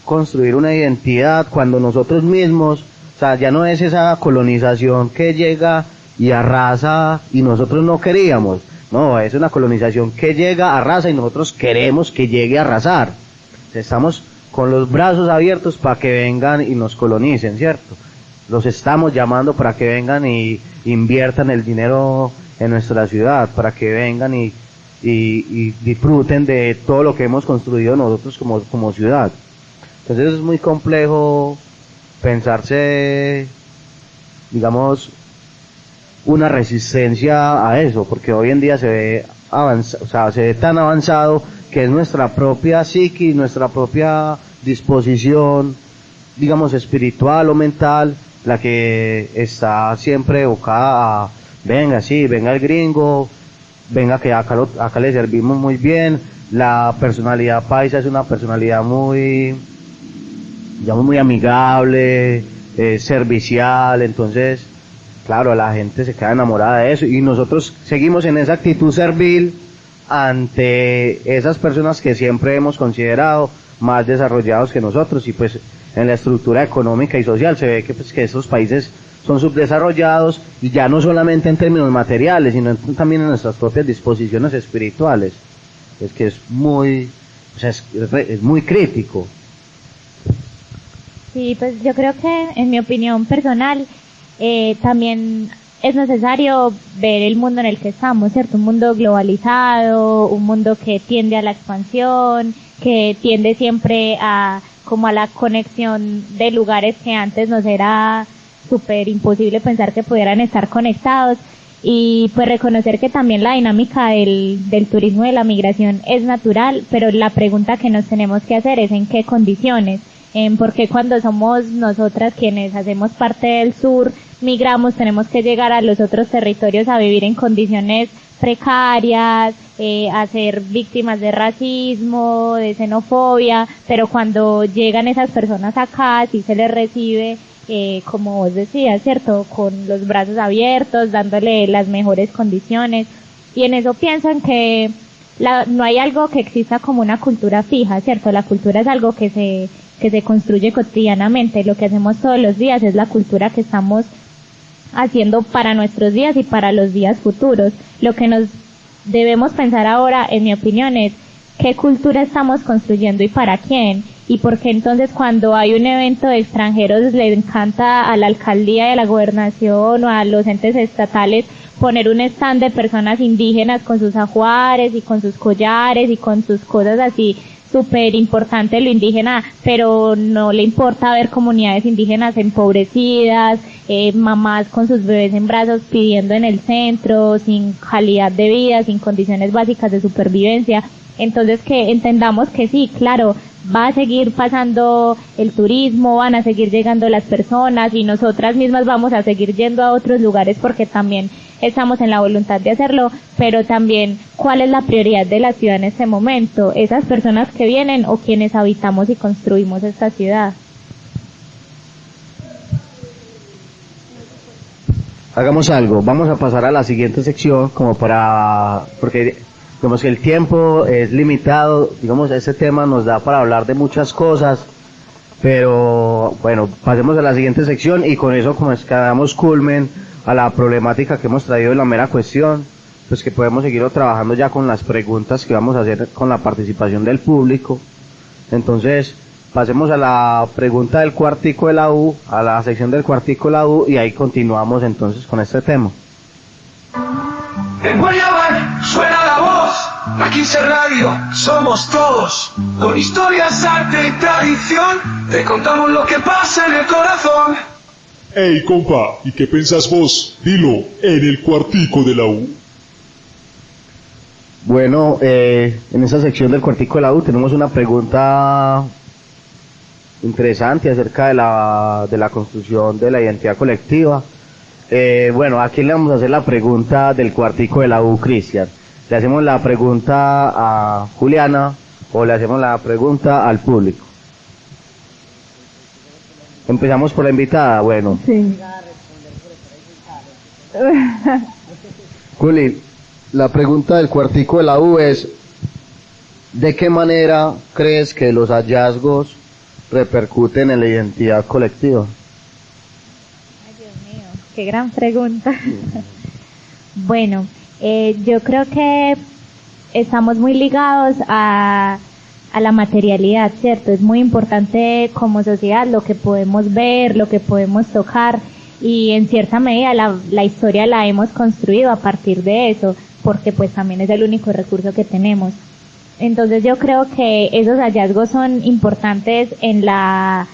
construir una identidad cuando nosotros mismos, o sea, ya no es esa colonización que llega y arrasa y nosotros no queríamos, no, es una colonización que llega, arrasa y nosotros queremos que llegue a arrasar. Estamos con los brazos abiertos para que vengan y nos colonicen, ¿cierto? Los estamos llamando para que vengan y inviertan el dinero en nuestra ciudad, para que vengan y y disfruten de todo lo que hemos construido nosotros como ciudad. Entonces es muy complejo pensarse, digamos, una resistencia a eso, porque hoy en día se ve se ve tan avanzado que es nuestra propia psiquis, nuestra propia disposición, digamos, espiritual o mental, la que está siempre evocada a, venga, sí, venga el gringo, venga que acá le servimos muy bien. La personalidad paisa es una personalidad muy, digamos, muy amigable, servicial, entonces, claro, la gente se queda enamorada de eso y nosotros seguimos en esa actitud servil ante esas personas que siempre hemos considerado más desarrollados que nosotros, y pues en la estructura económica y social se ve que, pues, que esos países son subdesarrollados, y ya no solamente en términos materiales, sino también en nuestras propias disposiciones espirituales. Es que es muy, o sea, es muy crítico. Sí, pues yo creo que, en mi opinión personal, también es necesario ver el mundo en el que estamos, ¿cierto? Un mundo globalizado, un mundo que tiende a la expansión, que tiende siempre a como a la conexión de lugares que antes nos era súper imposible pensar que pudieran estar conectados, y pues reconocer que también la dinámica del turismo y de la migración es natural, pero la pregunta que nos tenemos que hacer es en qué condiciones, porque cuando somos nosotras quienes hacemos parte del sur, migramos, tenemos que llegar a los otros territorios a vivir en condiciones precarias, a ser víctimas de racismo, de xenofobia, pero cuando llegan esas personas acá, sí se les recibe, como vos decías, ¿cierto?, con los brazos abiertos, dándole las mejores condiciones, y en eso pienso en que no hay algo que exista como una cultura fija, ¿cierto? La cultura es algo que se construye cotidianamente, lo que hacemos todos los días es la cultura que estamos haciendo para nuestros días y para los días futuros. Lo que nos debemos pensar ahora, en mi opinión, es qué cultura estamos construyendo y para quién, y por qué entonces cuando hay un evento de extranjeros le encanta a la alcaldía y a la gobernación o a los entes estatales poner un stand de personas indígenas con sus ajuares y con sus collares y con sus cosas así, súper importante lo indígena, pero no le importa ver comunidades indígenas empobrecidas, mamás con sus bebés en brazos pidiendo en el centro, sin calidad de vida, sin condiciones básicas de supervivencia. Entonces que entendamos que sí, claro, va a seguir pasando el turismo, van a seguir llegando las personas y nosotras mismas vamos a seguir yendo a otros lugares porque también estamos en la voluntad de hacerlo, pero también cuál es la prioridad de la ciudad en este momento, esas personas que vienen o quienes habitamos y construimos esta ciudad. Hagamos algo, vamos a pasar a la siguiente sección porque digamos que el tiempo es limitado, digamos este tema nos da para hablar de muchas cosas, pero bueno, pasemos a la siguiente sección y con eso como es que damos culmen a la problemática que hemos traído en la mera cuestión, pues que podemos seguir trabajando ya con las preguntas que vamos a hacer con la participación del público. Entonces, pasemos a la pregunta del cuartico de la U, a la sección del cuartico de la U, y ahí continuamos entonces con este tema. En Guayabal suena la voz, la 15 Radio, somos todos. Con historias, arte y tradición, te contamos lo que pasa en el corazón. Ey, compa, ¿y qué pensás vos? Dilo, en el cuartico de la U. Bueno, en esa sección del cuartico de la U tenemos una pregunta interesante acerca de la construcción de la identidad colectiva. Bueno, ¿a quién le vamos a hacer la pregunta del cuartico de la U, Cristian? ¿Le hacemos la pregunta a Juliana o le hacemos la pregunta al público? Empezamos por la invitada, bueno. Sí. Juli, la pregunta del cuartico de la U es, ¿de qué manera crees que los hallazgos repercuten en la identidad colectiva? Ay, Dios mío, qué gran pregunta. Bueno, yo creo que estamos muy ligados a la materialidad, ¿cierto? Es muy importante como sociedad lo que podemos ver, lo que podemos tocar, y en cierta medida la historia la hemos construido a partir de eso, porque pues también es el único recurso que tenemos. Entonces yo creo que esos hallazgos son importantes en la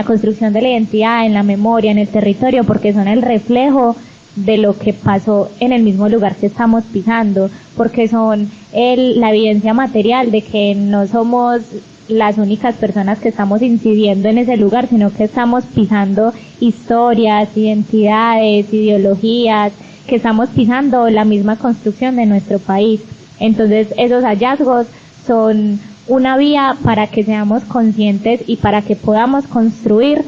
construcción de la identidad, en la memoria, en el territorio, porque son el reflejo de lo que pasó en el mismo lugar que estamos pisando, porque son la evidencia material de que no somos las únicas personas que estamos incidiendo en ese lugar, sino que estamos pisando historias, identidades, ideologías, que estamos pisando la misma construcción de nuestro país. Entonces esos hallazgos son una vía para que seamos conscientes y para que podamos construir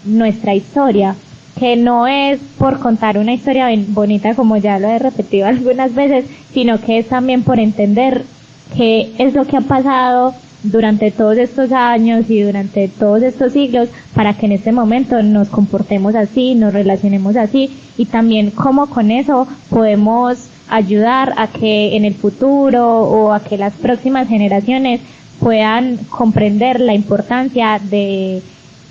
nuestra historia, que no es por contar una historia bonita, como ya lo he repetido algunas veces, sino que es también por entender qué es lo que ha pasado durante todos estos años y durante todos estos siglos, para que en este momento nos comportemos así, nos relacionemos así, y también cómo con eso podemos ayudar a que en el futuro o a que las próximas generaciones puedan comprender la importancia de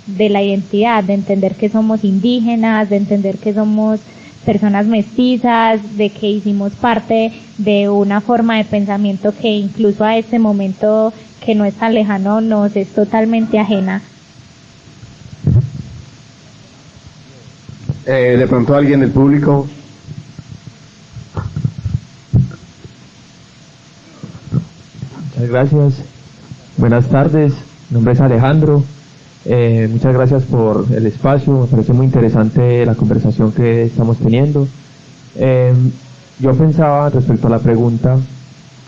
la identidad, de entender que somos indígenas, de entender que somos personas mestizas, de que hicimos parte de una forma de pensamiento que incluso a este momento que no es tan lejano nos es totalmente ajena. De pronto alguien del público. Muchas gracias. Buenas tardes. Mi nombre es Alejandro. Muchas gracias por el espacio. Me parece muy interesante la conversación que estamos teniendo. Yo pensaba respecto a la pregunta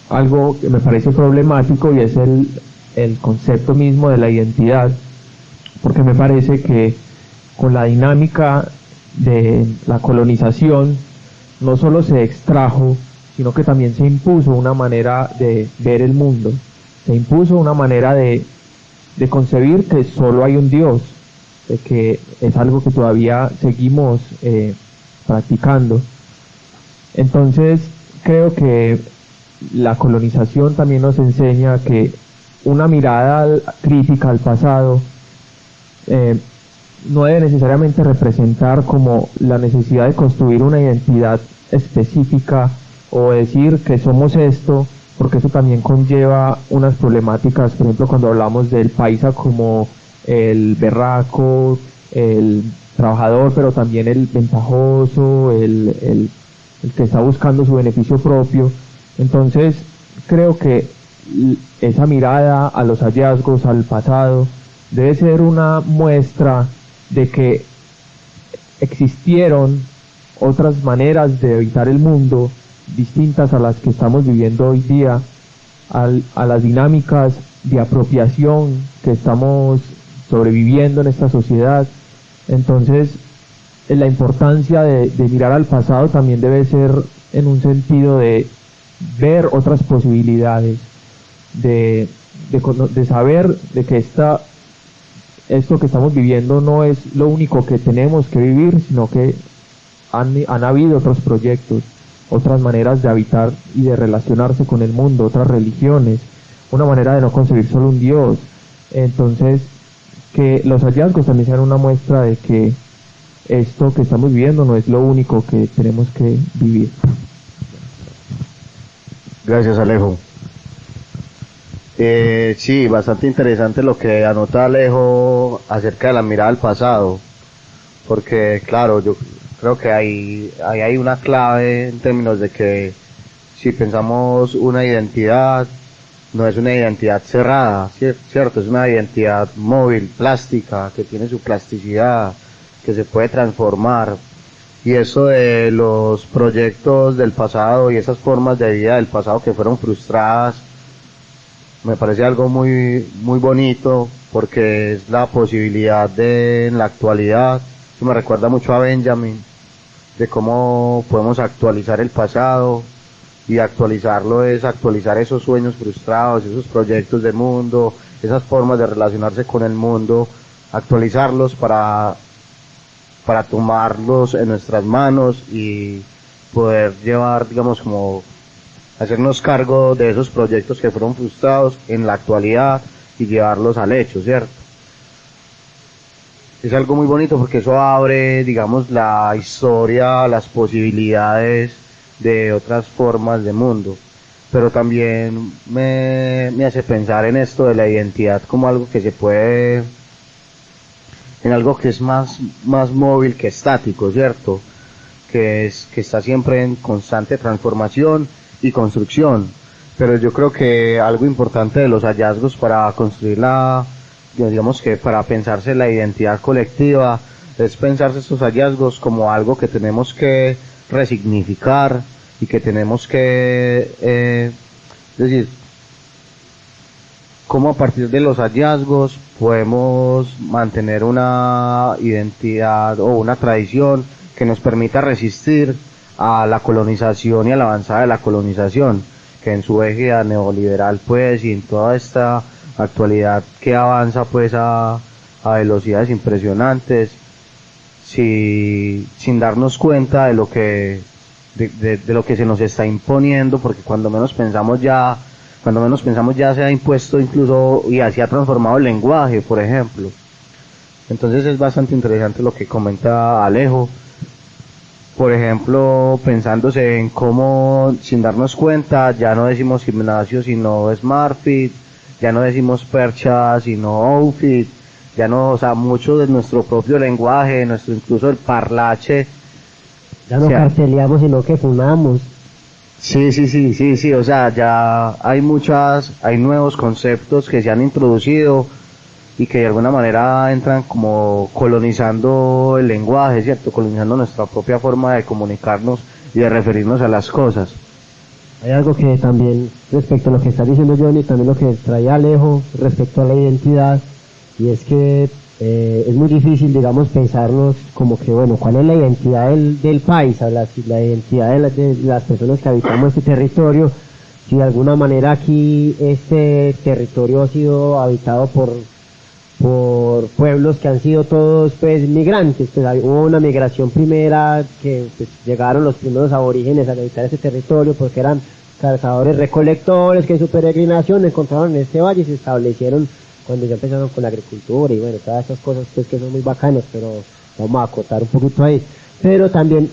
algo que me parece problemático, y es el concepto mismo de la identidad, porque me parece que con la dinámica de la colonización no solo se extrajo, sino que también se impuso una manera de ver el mundo, se impuso una manera de concebir que solo hay un Dios, de que es algo que todavía seguimos practicando. Entonces creo que la colonización también nos enseña que una mirada crítica al pasado no debe necesariamente representar como la necesidad de construir una identidad específica o decir que somos esto, porque eso también conlleva unas problemáticas. Por ejemplo, cuando hablamos del paisa como el berraco, el trabajador, pero también el ventajoso, el que está buscando su beneficio propio. Entonces creo que esa mirada a los hallazgos, al pasado, debe ser una muestra de que existieron otras maneras de habitar el mundo distintas a las que estamos viviendo hoy día, a las dinámicas de apropiación que estamos sobreviviendo en esta sociedad. Entonces la importancia de mirar al pasado también debe ser en un sentido de ver otras posibilidades, de saber de que esto que estamos viviendo no es lo único que tenemos que vivir, sino que han habido otros proyectos, otras maneras de habitar y de relacionarse con el mundo, otras religiones, una manera de no concebir solo un Dios. Entonces, que los hallazgos también sean una muestra de que esto que estamos viviendo no es lo único que tenemos que vivir. Gracias, Alejo. Sí, bastante interesante lo que anota Alejo acerca de la mirada al pasado, porque claro, yo creo que hay una clave en términos de que si pensamos una identidad, no es una identidad cerrada, ¿cierto? Es una identidad móvil, plástica, que tiene su plasticidad, que se puede transformar. Y eso de los proyectos del pasado y esas formas de vida del pasado que fueron frustradas, me parece algo muy bonito, porque es la posibilidad de, en la actualidad, eso me recuerda mucho a Benjamin, de cómo podemos actualizar el pasado, y actualizarlo es actualizar esos sueños frustrados, esos proyectos de mundo, esas formas de relacionarse con el mundo, actualizarlos para tomarlos en nuestras manos y poder llevar, digamos, como hacernos cargo de esos proyectos que fueron frustrados en la actualidad y llevarlos al hecho, ¿cierto? Es algo muy bonito porque eso abre, digamos, la historia, las posibilidades de otras formas de mundo. Pero también me hace pensar en esto de la identidad como algo que se puede, en algo que es más móvil que estático, ¿cierto? Que está siempre en constante transformación y construcción. Pero yo creo que algo importante de los hallazgos para construir digamos que para pensarse la identidad colectiva, es pensarse estos hallazgos como algo que tenemos que resignificar y que tenemos que, decir, cómo a partir de los hallazgos podemos mantener una identidad o una tradición que nos permita resistir a la colonización y a la avanzada de la colonización, que en su eje neoliberal pues y en toda esta actualidad que avanza pues a velocidades impresionantes, sin darnos cuenta de lo que se nos está imponiendo, porque cuando menos pensamos ya se ha impuesto incluso y así ha transformado el lenguaje, por ejemplo. Entonces es bastante interesante lo que comenta Alejo, por ejemplo, pensándose en cómo sin darnos cuenta ya no decimos gimnasio sino SmartFit, ya no decimos percha sino outfit, ya no, o sea, mucho de nuestro propio lenguaje, incluso el parlache. Ya no carteleamos, sino que funamos. Sí, o sea, ya hay nuevos conceptos que se han introducido y que de alguna manera entran como colonizando el lenguaje, ¿cierto? Colonizando nuestra propia forma de comunicarnos y de referirnos a las cosas. Hay algo que también, respecto a lo que está diciendo Johnny, también lo que trae Alejo respecto a la identidad, y es que es muy difícil, digamos, pensarnos como que, bueno, ¿cuál es la identidad del país? La identidad de las personas que habitamos este territorio, si de alguna manera aquí este territorio ha sido habitado por pueblos que han sido todos pues migrantes, pues hubo una migración primera que pues, llegaron los primeros aborígenes a habitar este territorio porque eran cazadores recolectores que en su peregrinación encontraron en este valle y se establecieron cuando ya empezaron con la agricultura y bueno, todas esas cosas pues que son muy bacanas, pero vamos a acotar un poquito ahí. Pero también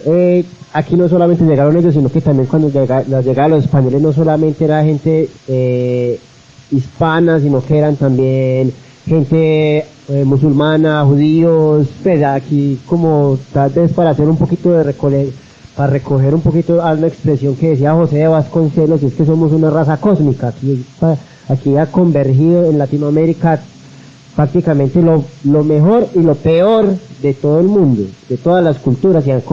aquí no solamente llegaron ellos, sino que también cuando llegaron los españoles no solamente era gente hispana, sino que eran también gente musulmana, judíos, pues aquí como tal vez para hacer un poquito de para recoger un poquito a una expresión que decía José de Vasconcelos, y es que somos una raza cósmica, aquí ha convergido en Latinoamérica prácticamente lo mejor y lo peor de todo el mundo, de todas las culturas, y es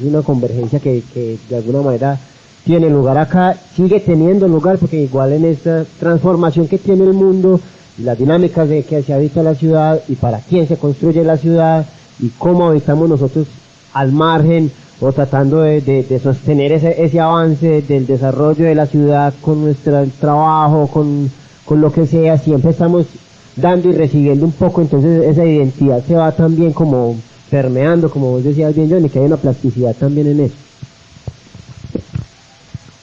una convergencia que de alguna manera tiene lugar acá, sigue teniendo lugar, porque igual en esta transformación que tiene el mundo, las dinámicas de que se habita la ciudad y para quién se construye la ciudad y cómo habitamos nosotros al margen o tratando de sostener ese avance del desarrollo de la ciudad con nuestro trabajo, con lo que sea, siempre estamos dando y recibiendo un poco, entonces esa identidad se va también como permeando, como vos decías bien, Johnny, que hay una plasticidad también en eso.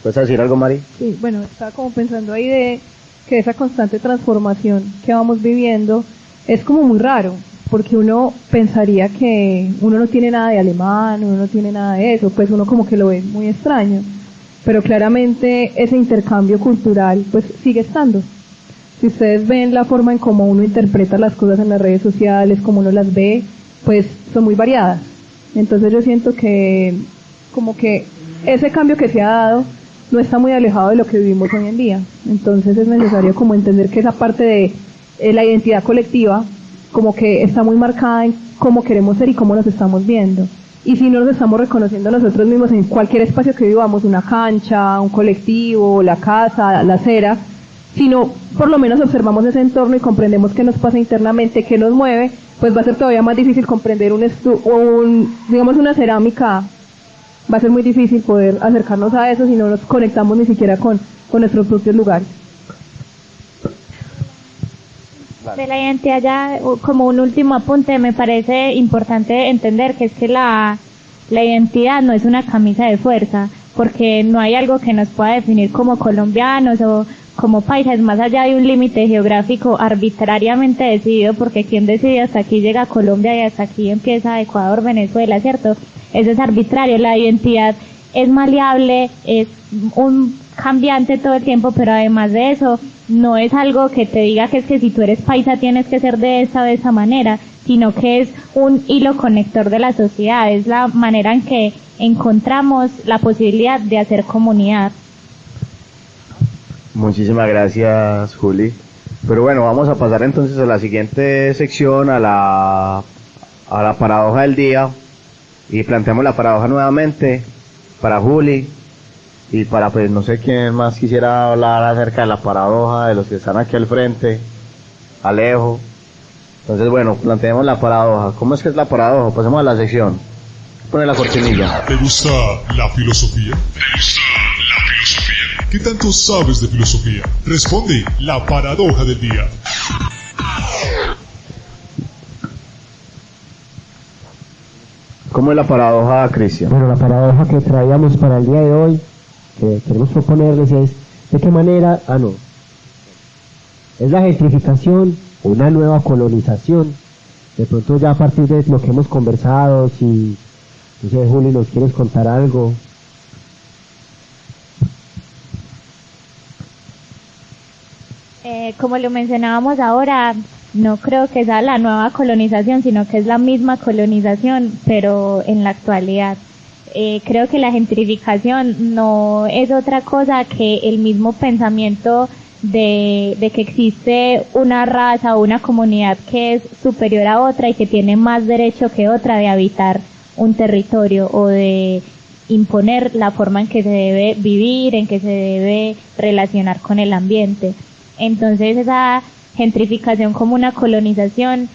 ¿Puedes decir algo, Mari? Sí, bueno, estaba como pensando ahí de que esa constante transformación que vamos viviendo es como muy raro, porque uno pensaría que uno no tiene nada de alemán, uno no tiene nada de eso, pues uno como que lo ve muy extraño, pero claramente ese intercambio cultural pues sigue estando. Si ustedes ven la forma en cómo uno interpreta las cosas en las redes sociales, cómo uno las ve, pues son muy variadas. Entonces yo siento que como que ese cambio que se ha dado no está muy alejado de lo que vivimos hoy en día. Entonces es necesario como entender que esa parte de la identidad colectiva como que está muy marcada en cómo queremos ser y cómo nos estamos viendo. Y si no nos estamos reconociendo nosotros mismos en cualquier espacio que vivamos, una cancha, un colectivo, la casa, la acera, sino por lo menos observamos ese entorno y comprendemos qué nos pasa internamente, qué nos mueve, pues va a ser todavía más difícil comprender digamos una cerámica. Va a ser muy difícil poder acercarnos a eso si no nos conectamos ni siquiera con nuestros propios lugares. De la identidad ya, como un último apunte, me parece importante entender que es que la identidad no es una camisa de fuerza, porque no hay algo que nos pueda definir como colombianos o como países más allá de un límite geográfico arbitrariamente decidido, porque quien decide hasta aquí llega Colombia y hasta aquí empieza Ecuador, Venezuela, ¿cierto? Eso es arbitrario. La identidad es maleable, es un cambiante todo el tiempo, pero además de eso, no es algo que te diga que es que si tú eres paisa tienes que ser de esta o de esa manera, sino que es un hilo conector de la sociedad, es la manera en que encontramos la posibilidad de hacer comunidad. Muchísimas gracias, Juli. Pero bueno, vamos a pasar entonces a la siguiente sección, a la paradoja del día, y planteamos la paradoja nuevamente para Juli y para, pues, no sé quién más quisiera hablar acerca de la paradoja, de los que están aquí al frente, Alejo. Entonces, bueno, planteemos la paradoja. ¿Cómo es que es la paradoja? Pasemos a la sección. Pone la cortinilla. ¿Te gusta la filosofía? ¿Te gusta la filosofía? ¿Qué tanto sabes de filosofía? Responde la paradoja del día. ¿Cómo es la paradoja, Cristian? Bueno, la paradoja que traíamos para el día de hoy, que queremos proponerles es, ¿de qué manera? ¿Es la gentrificación una nueva colonización? De pronto ya a partir de lo que hemos conversado, si, no sé, Juli, ¿nos quieres contar algo? Como lo mencionábamos ahora, no creo que sea la nueva colonización, sino que es la misma colonización, pero en la actualidad. Creo que la gentrificación no es otra cosa que el mismo pensamiento de que existe una raza o una comunidad que es superior a otra y que tiene más derecho que otra de habitar un territorio o de imponer la forma en que se debe vivir, en que se debe relacionar con el ambiente. Entonces esa gentrificación como una colonización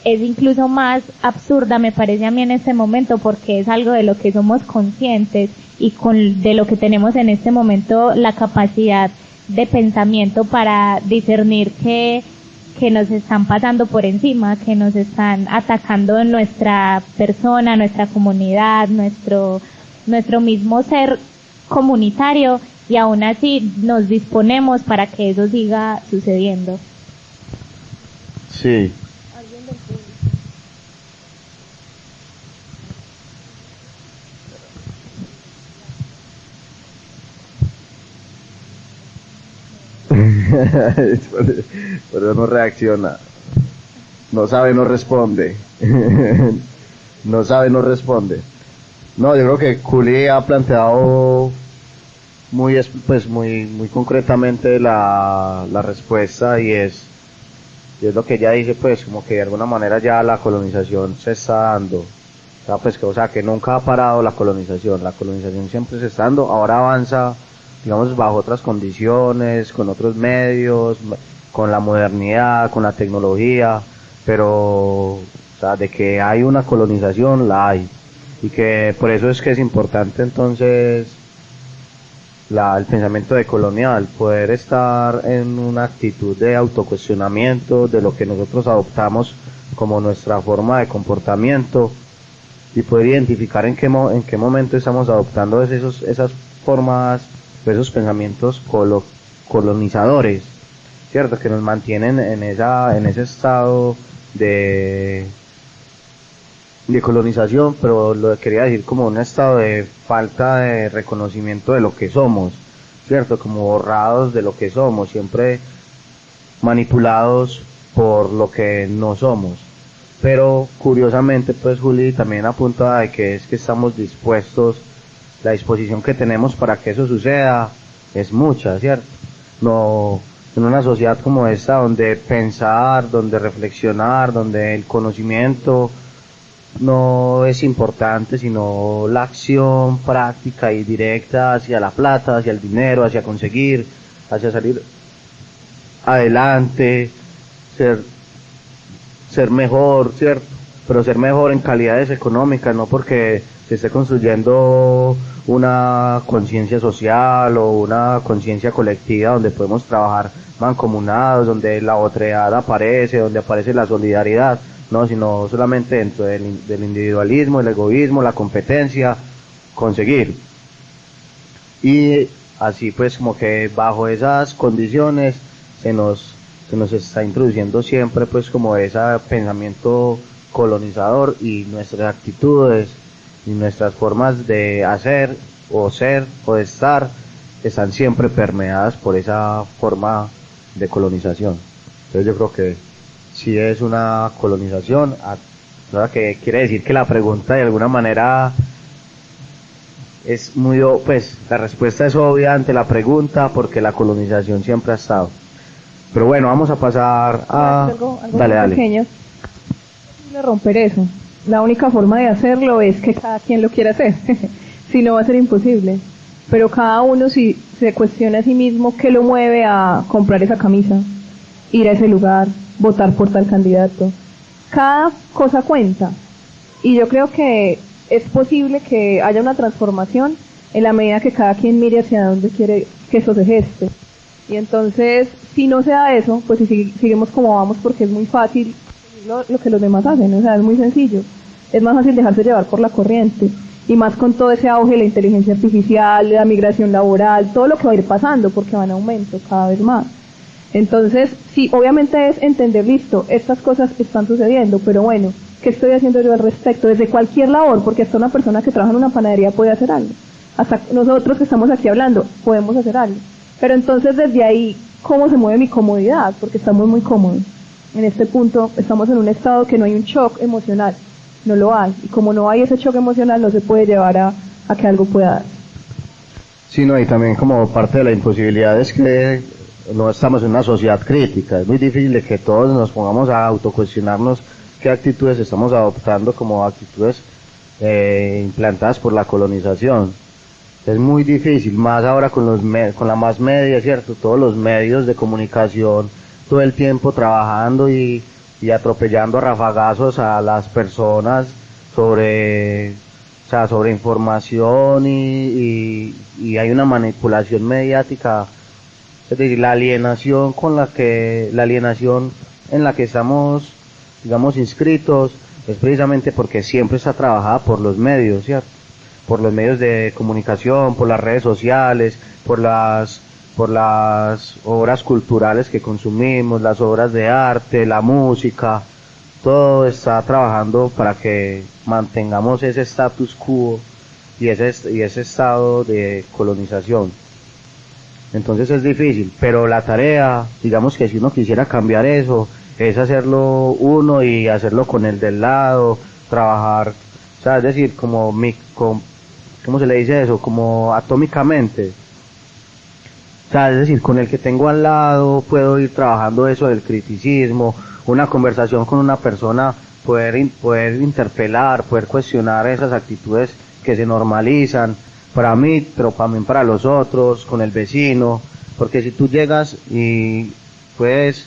es incluso más absurda, me parece a mí en este momento, porque es algo de lo que somos conscientes y de lo que tenemos en este momento la capacidad de pensamiento para discernir que nos están pasando por encima, que nos están atacando en nuestra persona, nuestra comunidad, nuestro mismo ser comunitario, y aún así nos disponemos para que eso siga sucediendo. Sí. Por eso no reacciona. No sabe, no responde. No sabe, no responde. No, yo creo que Juli ha planteado muy concretamente la respuesta, y es lo que ella dice, pues como que de alguna manera ya la colonización se está dando. O sea, que nunca ha parado la colonización siempre se está dando, ahora avanza, digamos, bajo otras condiciones, con otros medios, con la modernidad, con la tecnología, pero, o sea, de que hay una colonización, la hay, y que por eso es que es importante entonces el pensamiento decolonial, poder estar en una actitud de autocuestionamiento de lo que nosotros adoptamos como nuestra forma de comportamiento, y poder identificar en qué momento estamos adoptando esas formas, esos pensamientos colonizadores, cierto, que nos mantienen en ese estado de colonización, pero lo quería decir como un estado de falta de reconocimiento de lo que somos, cierto, como borrados de lo que somos, siempre manipulados por lo que no somos. Pero curiosamente, pues Juli también apunta de que es que estamos dispuestos, la disposición que tenemos para que eso suceda es mucha, cierto. No, en una sociedad como esta, donde pensar, donde reflexionar, donde el conocimiento no es importante, sino la acción práctica y directa hacia la plata, hacia el dinero, hacia conseguir, hacia salir adelante, ser mejor, ¿cierto? Pero ser mejor en calidades económicas, no porque se esté construyendo una conciencia social o una conciencia colectiva donde podemos trabajar mancomunados, donde la otredad aparece, donde aparece la solidaridad, no, sino solamente dentro del individualismo, el egoísmo, la competencia, conseguir. Y así pues como que bajo esas condiciones se nos está introduciendo siempre pues como ese pensamiento colonizador, y nuestras actitudes y nuestras formas de hacer o ser o de estar están siempre permeadas por esa forma de colonización. Entonces yo creo que si es una colonización, ¿verdad? Que quiere decir que la pregunta de alguna manera es muy, pues la respuesta es obvia ante la pregunta, porque la colonización siempre ha estado. Pero bueno, vamos a pasar a... algo dale. Pequeño. No romper eso. La única forma de hacerlo es que cada quien lo quiera hacer. Si no, va a ser imposible. Pero cada uno, si se cuestiona a sí mismo qué lo mueve a comprar esa camisa, ir a ese lugar, votar por tal candidato, cada cosa cuenta. Y yo creo que es posible que haya una transformación en la medida que cada quien mire hacia dónde quiere que eso se geste. Y entonces, si no se da eso, pues si seguimos como vamos, porque es muy fácil lo que los demás hacen, o sea, es muy sencillo. Es más fácil dejarse llevar por la corriente. Y más con todo ese auge de la inteligencia artificial, la migración laboral, todo lo que va a ir pasando, porque va en aumento cada vez más. Entonces, sí, obviamente es entender, listo, estas cosas están sucediendo, pero bueno, ¿qué estoy haciendo yo al respecto? Desde cualquier labor, porque hasta una persona que trabaja en una panadería puede hacer algo. Hasta nosotros que estamos aquí hablando, podemos hacer algo. Pero entonces desde ahí, ¿cómo se mueve mi comodidad? Porque estamos muy cómodos. En este punto, estamos en un estado que no hay un shock emocional. No lo hay. Y como no hay ese choque emocional, no se puede llevar a que algo pueda dar. Sí, no, y también como parte de la imposibilidad es que no estamos en una sociedad crítica. Es muy difícil de que todos nos pongamos a autocuestionarnos qué actitudes estamos adoptando como actitudes implantadas por la colonización. Es muy difícil, más ahora con la más media, ¿cierto? Todos los medios de comunicación todo el tiempo trabajando y atropellando a rafagazos a las personas sobre información y hay una manipulación mediática, es decir, la alienación en la que estamos, digamos, inscritos es precisamente porque siempre está trabajada por los medios, ¿cierto? Por los medios de comunicación, por las redes sociales, por las obras culturales que consumimos, las obras de arte, la música, todo está trabajando para que mantengamos ese status quo y ese estado de colonización. Entonces es difícil, pero la tarea, digamos que si uno quisiera cambiar eso, es hacerlo uno y hacerlo con el del lado, trabajar, o sea, es decir, ¿cómo se le dice eso? Como atómicamente. O sea, es decir, con el que tengo al lado puedo ir trabajando eso del criticismo, una conversación con una persona, poder interpelar, poder cuestionar esas actitudes que se normalizan para mí, pero también para los otros, con el vecino, porque si tú llegas y puedes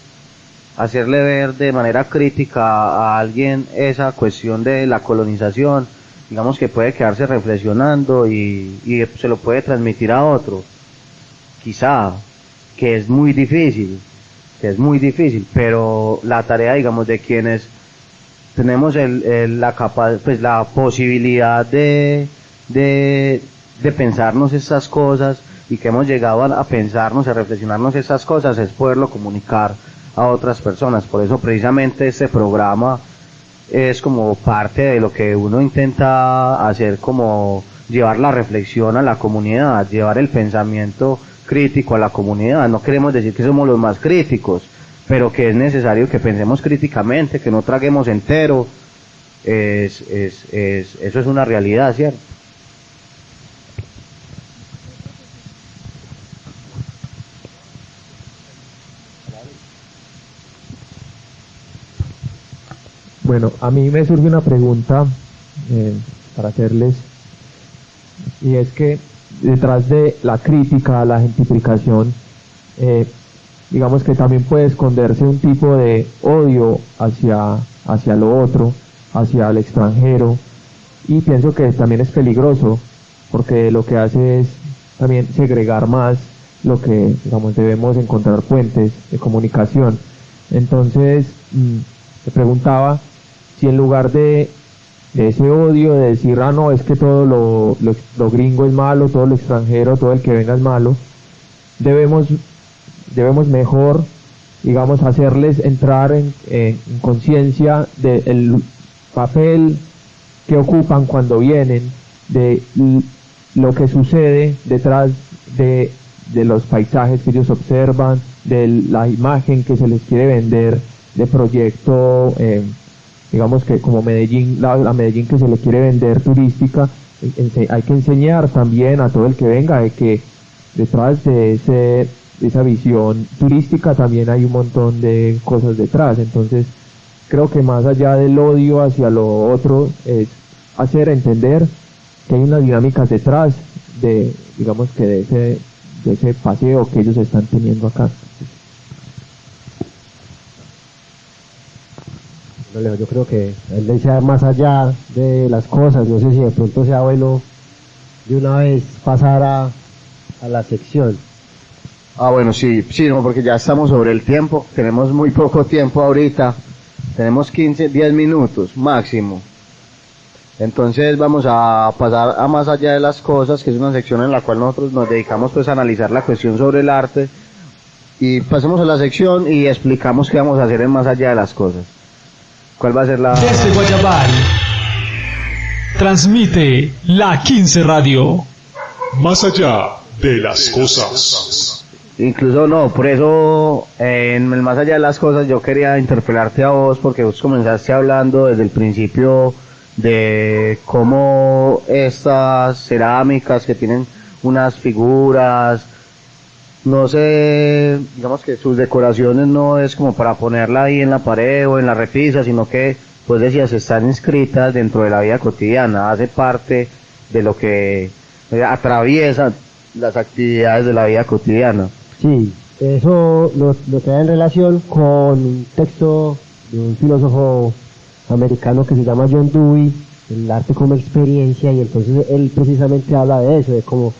hacerle ver de manera crítica a alguien esa cuestión de la colonización, digamos que puede quedarse reflexionando y se lo puede transmitir a otro. Quizá, que es muy difícil, pero la tarea, digamos, de quienes tenemos la posibilidad de pensarnos estas cosas y que hemos llegado a pensarnos, a reflexionarnos estas cosas, es poderlo comunicar a otras personas. Por eso precisamente este programa es como parte de lo que uno intenta hacer, como llevar la reflexión a la comunidad, llevar el pensamiento crítico a la comunidad. No queremos decir que somos los más críticos, pero que es necesario que pensemos críticamente, que no traguemos entero. Eso es una realidad, ¿cierto? Bueno, a mí me surge una pregunta para hacerles, y es que detrás de la crítica a la gentrificación, digamos que también puede esconderse un tipo de odio hacia lo otro, hacia el extranjero, y pienso que también es peligroso, porque lo que hace es también segregar más lo que, digamos, debemos encontrar puentes de comunicación. Entonces, me preguntaba si en lugar de ese odio, de decir, no, es que todo lo gringo es malo, todo lo extranjero, todo el que venga es malo, debemos mejor, digamos, hacerles entrar en conciencia del papel qué ocupan cuando vienen, de lo que sucede detrás de los paisajes que ellos observan, de la imagen que se les quiere vender de proyecto, digamos que como Medellín, la Medellín que se le quiere vender turística. Hay que enseñar también a todo el que venga de que detrás de esa visión turística también hay un montón de cosas detrás. Entonces creo que más allá del odio hacia lo otro es hacer entender que hay unas dinámicas detrás de, digamos que de ese paseo que ellos están teniendo acá. Yo creo que él desea más allá de las cosas. No sé si de pronto sea bueno de una vez pasar a la sección. Bueno, sí, no, porque ya estamos sobre el tiempo, tenemos muy poco tiempo ahorita, tenemos 10 minutos máximo. Entonces vamos a pasar a más allá de las cosas, que es una sección en la cual nosotros nos dedicamos pues a analizar la cuestión sobre el arte, y pasemos a la sección y explicamos qué vamos a hacer en más allá de las cosas. ¿Cuál va a ser la...? Desde Guayabal transmite la 15 Radio. Más allá de las cosas. Incluso no, por eso en el más allá de las cosas yo quería interpelarte a vos, porque vos comenzaste hablando desde el principio de cómo estas cerámicas que tienen unas figuras, no sé, digamos que sus decoraciones no es como para ponerla ahí en la pared o en la repisa, sino que, pues decías, están inscritas dentro de la vida cotidiana, hace parte de lo que atraviesa las actividades de la vida cotidiana. Sí, eso lo trae en relación con un texto de un filósofo americano que se llama John Dewey, el arte como experiencia, y entonces él precisamente habla de eso, de cómo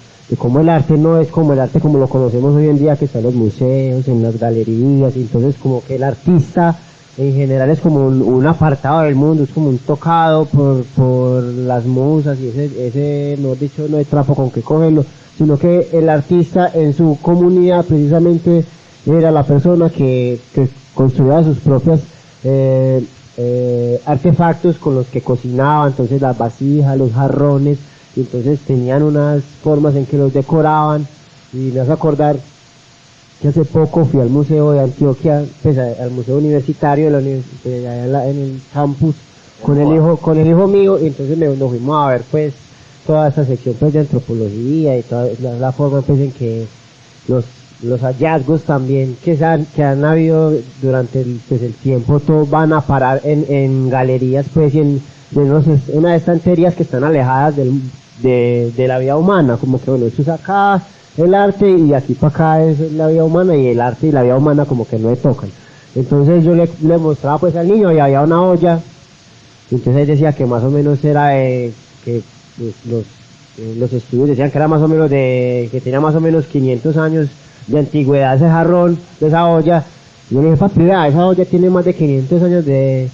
el arte no es como el arte como lo conocemos hoy en día, que está en los museos, en las galerías, y entonces como que el artista en general es como un apartado del mundo, es como un tocado por las musas, y ese no dicho, no hay trapo con que cogerlo, sino que el artista en su comunidad precisamente era la persona que construía sus propias artefactos con los que cocinaba, entonces las vasijas, los jarrones, y entonces tenían unas formas en que los decoraban. Y me hace acordar que hace poco fui al museo de Antioquia, pues al museo universitario de allá en el campus con el hijo mío, y entonces nos fuimos a ver pues toda esa sección pues de antropología y toda la forma pues en que los hallazgos también que han habido durante el tiempo, todos van a parar en galerías pues, y en unas estanterías que están alejadas de la vida humana, como que bueno, esto es acá el arte y aquí para acá es la vida humana, y el arte y la vida humana como que no le tocan. Entonces yo le mostraba pues al niño, y había una olla, y entonces él decía que más o menos era que los estudios decían que era más o menos que tenía más o menos 500 años de antigüedad ese jarrón, de esa olla. Y yo le dije, papi, vea, esa olla tiene más de 500 años de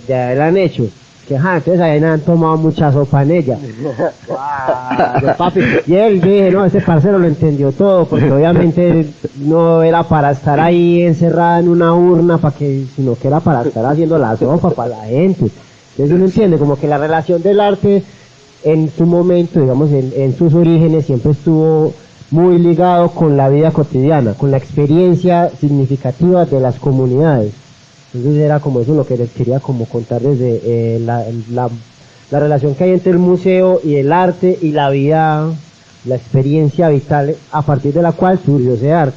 haberla hecho. Que entonces ahí han tomado mucha sopa en ella. Papi, y él, yo dije, no, ese parcero lo entendió todo, porque obviamente no era para estar ahí encerrada en una urna, sino que era para estar haciendo la sopa para la gente. Entonces uno entiende como que la relación del arte en su momento, digamos, en sus orígenes, siempre estuvo muy ligado con la vida cotidiana, con la experiencia significativa de las comunidades. Entonces era como eso lo que les quería como contar desde la relación que hay entre el museo y el arte y la vida, la experiencia vital a partir de la cual surgió ese arte.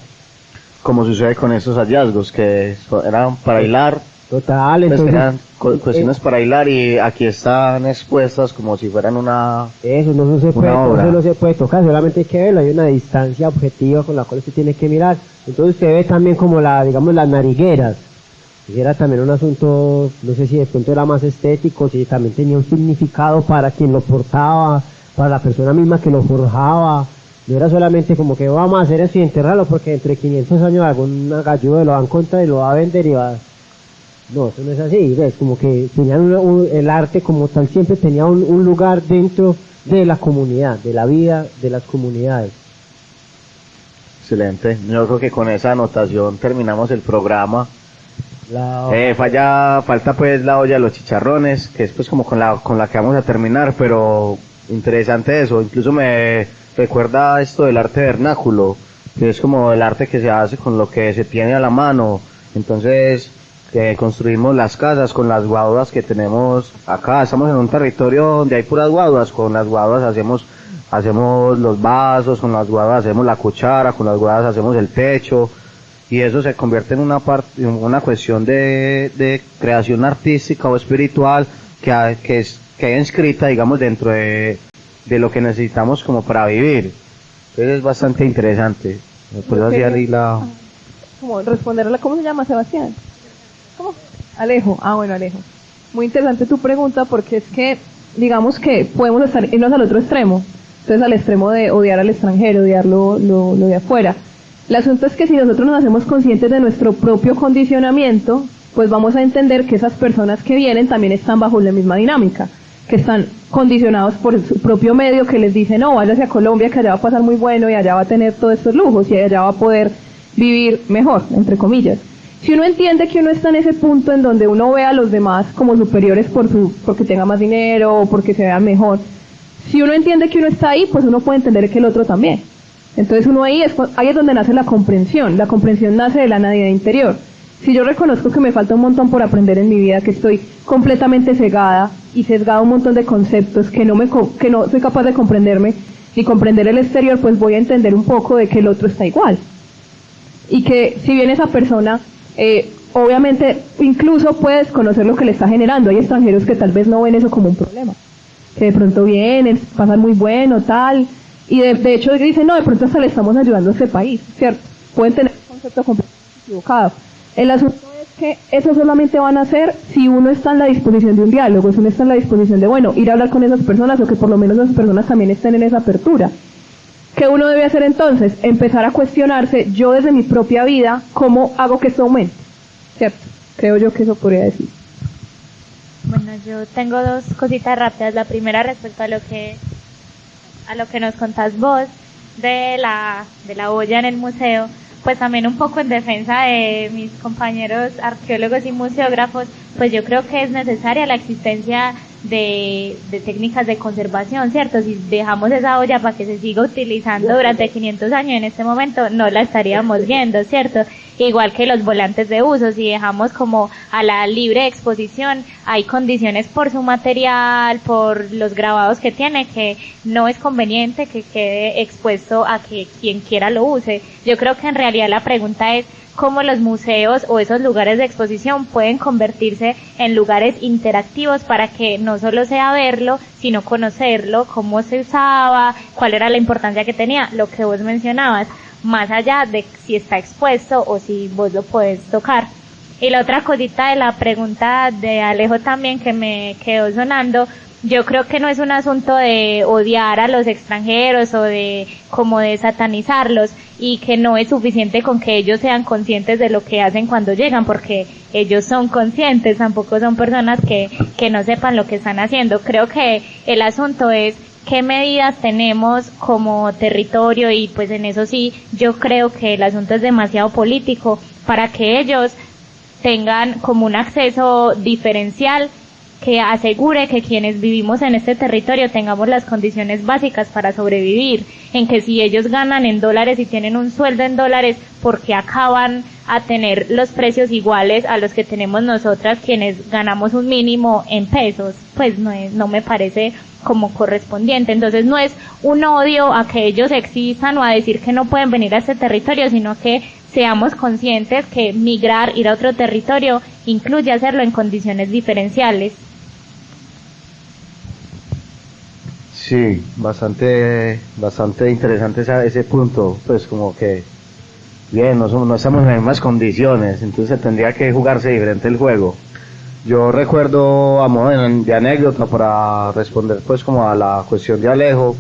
Como sucede con estos hallazgos que eran para hilar. Total, entonces eran cuestiones para hilar, y aquí están expuestas como si fueran una eso no se puede tocar, solamente hay que verlo, hay una distancia objetiva con la cual usted tiene que mirar. Entonces usted ve también como digamos las narigueras, que era también un asunto, no sé si de pronto era más estético, si también tenía un significado para quien lo portaba, para la persona misma que lo forjaba. No era solamente como que vamos a hacer eso y enterrarlo porque entre 500 años algún galludo lo va a encontrar y lo va a vender y va. No, eso no es así, ¿ves? Como que tenían el arte como tal siempre tenía un lugar dentro de la comunidad, de la vida de las comunidades. Excelente, yo creo que con esa anotación terminamos el programa. Falta pues la olla de los chicharrones, que es pues como con la que vamos a terminar, pero interesante eso. Incluso me recuerda esto del arte vernáculo, que es como el arte que se hace con lo que se tiene a la mano. Entonces, que construimos las casas con las guaduas que tenemos acá. Estamos en un territorio donde hay puras guaduas. Con las guaduas hacemos los vasos, con las guaduas hacemos la cuchara, con las guaduas hacemos el techo, y eso se convierte en una cuestión de creación artística o espiritual que queda inscrita, digamos, dentro de lo que necesitamos como para vivir. Entonces es bastante interesante. Por eso hacía ahí la... Como responder a la... ¿Cómo se llama, Sebastián? ¿Cómo? Alejo. Bueno, Alejo. Muy interesante tu pregunta, porque es que, digamos que podemos irnos al otro extremo. Entonces, al extremo de odiar al extranjero, odiar lo de afuera. El asunto es que si nosotros nos hacemos conscientes de nuestro propio condicionamiento, pues vamos a entender que esas personas que vienen también están bajo la misma dinámica, que están condicionados por su propio medio, que les dice, no, váyase a Colombia, que allá va a pasar muy bueno y allá va a tener todos estos lujos y allá va a poder vivir mejor, entre comillas. Si uno entiende que uno está en ese punto en donde uno ve a los demás como superiores porque tenga más dinero o porque se vea mejor, si uno entiende que uno está ahí, pues uno puede entender que el otro también. Entonces uno ahí es donde nace la comprensión nace de la nadie interior. Si yo reconozco que me falta un montón por aprender en mi vida, que estoy completamente cegada y sesgada a un montón de conceptos, que no soy capaz de comprenderme ni comprender el exterior, pues voy a entender un poco de que el otro está igual. Y que si bien esa persona, obviamente, incluso puede desconocer lo que le está generando. Hay extranjeros que tal vez no ven eso como un problema, que de pronto vienen, pasan muy bueno, tal, y de hecho dicen, no, de pronto hasta le estamos ayudando a este país, ¿cierto? Pueden tener un concepto completamente equivocado. El asunto es que eso solamente van a hacer si uno está en la disposición de un diálogo, si uno está en la disposición de, bueno, ir a hablar con esas personas, o que por lo menos esas personas también estén en esa apertura. ¿Qué uno debe hacer entonces? Empezar a cuestionarse, yo desde mi propia vida, ¿cómo hago que esto aumente? ¿Cierto? Creo yo que eso podría decir. Bueno, yo tengo dos cositas rápidas. La primera respecto a lo que nos contás vos de la olla en el museo, pues también un poco en defensa de mis compañeros arqueólogos y museógrafos, pues yo creo que es necesaria la existencia de técnicas de conservación, ¿cierto? Si dejamos esa olla para que se siga utilizando durante 500 años, en este momento no la estaríamos viendo, ¿cierto? Igual que los volantes de uso, si dejamos como a la libre exposición, hay condiciones por su material, por los grabados que tiene, que no es conveniente que quede expuesto a que quien quiera lo use. Yo creo que en realidad la pregunta es cómo los museos o esos lugares de exposición pueden convertirse en lugares interactivos para que no solo sea verlo, sino conocerlo, cómo se usaba, cuál era la importancia que tenía, lo que vos mencionabas, más allá de si está expuesto o si vos lo podés tocar. Y la otra cosita de la pregunta de Alejo también que me quedó sonando, yo creo que no es un asunto de odiar a los extranjeros o de como de satanizarlos, y que no es suficiente con que ellos sean conscientes de lo que hacen cuando llegan, porque ellos son conscientes, tampoco son personas que no sepan lo que están haciendo. Creo que el asunto es qué medidas tenemos como territorio, y pues en eso sí yo creo que el asunto es demasiado político para que ellos tengan como un acceso diferencial que asegure que quienes vivimos en este territorio tengamos las condiciones básicas para sobrevivir, en que si ellos ganan en dólares y tienen un sueldo en dólares, ¿por qué acaban a tener los precios iguales a los que tenemos nosotras quienes ganamos un mínimo en pesos? Pues no me parece como correspondiente. Entonces no es un odio a que ellos existan o a decir que no pueden venir a este territorio, sino que seamos conscientes que migrar, ir a otro territorio, incluye hacerlo en condiciones diferenciales. Sí, bastante interesante ese punto, pues como que, bien, no estamos en las mismas condiciones, entonces tendría que jugarse diferente el juego. Yo recuerdo, a modo de anécdota, para responder pues como a la cuestión de Alejo,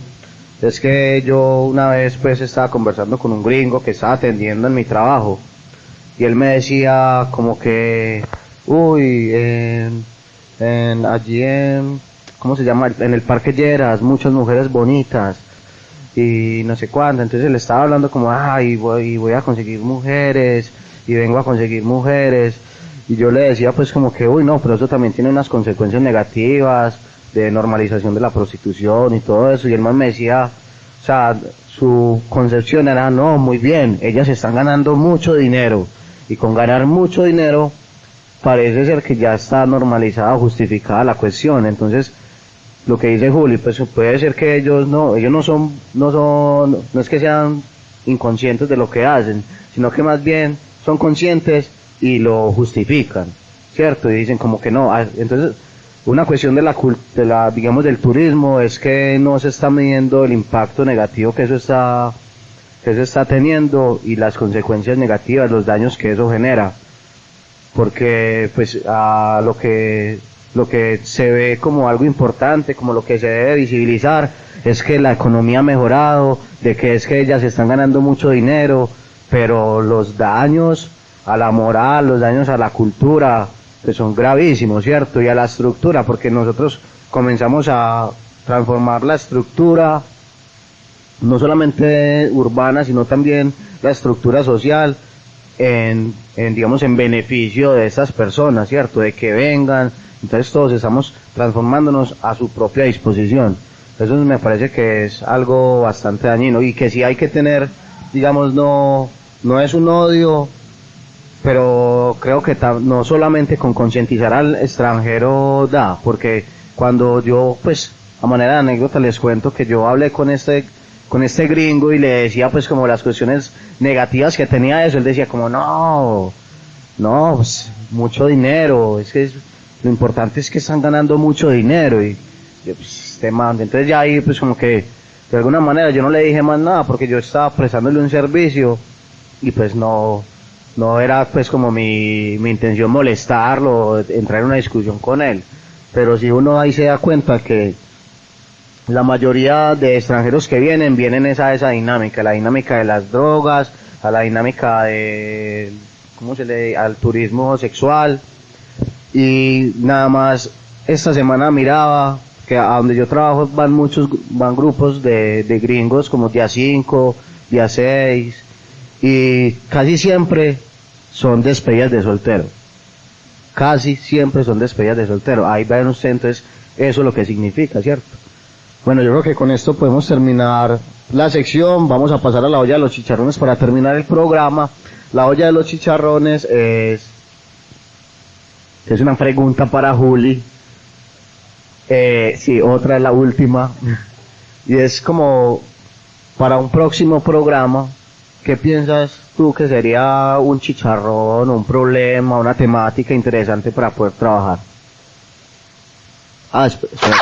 es que yo una vez pues estaba conversando con un gringo que estaba atendiendo en mi trabajo, y él me decía como que, allí en, ¿cómo se llama? En el Parque Lleras, muchas mujeres bonitas, y no sé cuánto. Entonces él estaba hablando como, voy a conseguir mujeres, y vengo a conseguir mujeres, y yo le decía pues como que, uy no, pero eso también tiene unas consecuencias negativas, de normalización de la prostitución y todo eso, y el man me decía, o sea, su concepción era, no, muy bien, ellas están ganando mucho dinero, y con ganar mucho dinero, parece ser que ya está normalizada o justificada la cuestión. Entonces, lo que dice Juli, pues puede ser que ellos no es que sean inconscientes de lo que hacen, sino que más bien son conscientes y lo justifican, ¿cierto? Y dicen como que no. Entonces, una cuestión digamos, del turismo es que no se está midiendo el impacto negativo que eso está teniendo y las consecuencias negativas, los daños que eso genera. Porque pues lo que se ve como algo importante, como lo que se debe visibilizar, es que la economía ha mejorado, de que es que ellas están ganando mucho dinero, pero los daños a la moral, los daños a la cultura, pues son gravísimos, ¿cierto? Y a la estructura, porque nosotros comenzamos a transformar la estructura, no solamente urbana, sino también la estructura social, digamos, en beneficio de estas personas, ¿cierto? De que vengan, entonces todos estamos transformándonos a su propia disposición. Eso me parece que es algo bastante dañino y que sí hay que tener, digamos, no es un odio, pero creo que no solamente con concientizar al extranjero da, porque cuando yo, pues, a manera de anécdota les cuento que yo hablé con este gringo y le decía pues como las cuestiones negativas que tenía eso, él decía como no, pues, mucho dinero, es que lo importante es que están ganando mucho dinero y yo pues te mando, entonces ya ahí pues como que de alguna manera yo no le dije más nada porque yo estaba prestándole un servicio y pues no era pues como mi intención molestarlo, entrar en una discusión con él, pero si uno ahí se da cuenta que la mayoría de extranjeros que vienen es a esa dinámica, la dinámica de las drogas, a la dinámica de, al turismo sexual, y nada más esta semana miraba que a donde yo trabajo van grupos de gringos como día 5, día 6, y casi siempre son despedidas de soltero. Casi siempre son despedidas de soltero. Ahí ven ustedes, entonces, eso es lo que significa, ¿cierto? Bueno, yo creo que con esto podemos terminar la sección. Vamos a pasar a la olla de los chicharrones para terminar el programa. La olla de los chicharrones es una pregunta para Juli. Sí, otra es la última. Y es como para un próximo programa, ¿qué piensas tú que sería un chicharrón, un problema, una temática interesante para poder trabajar? Espera,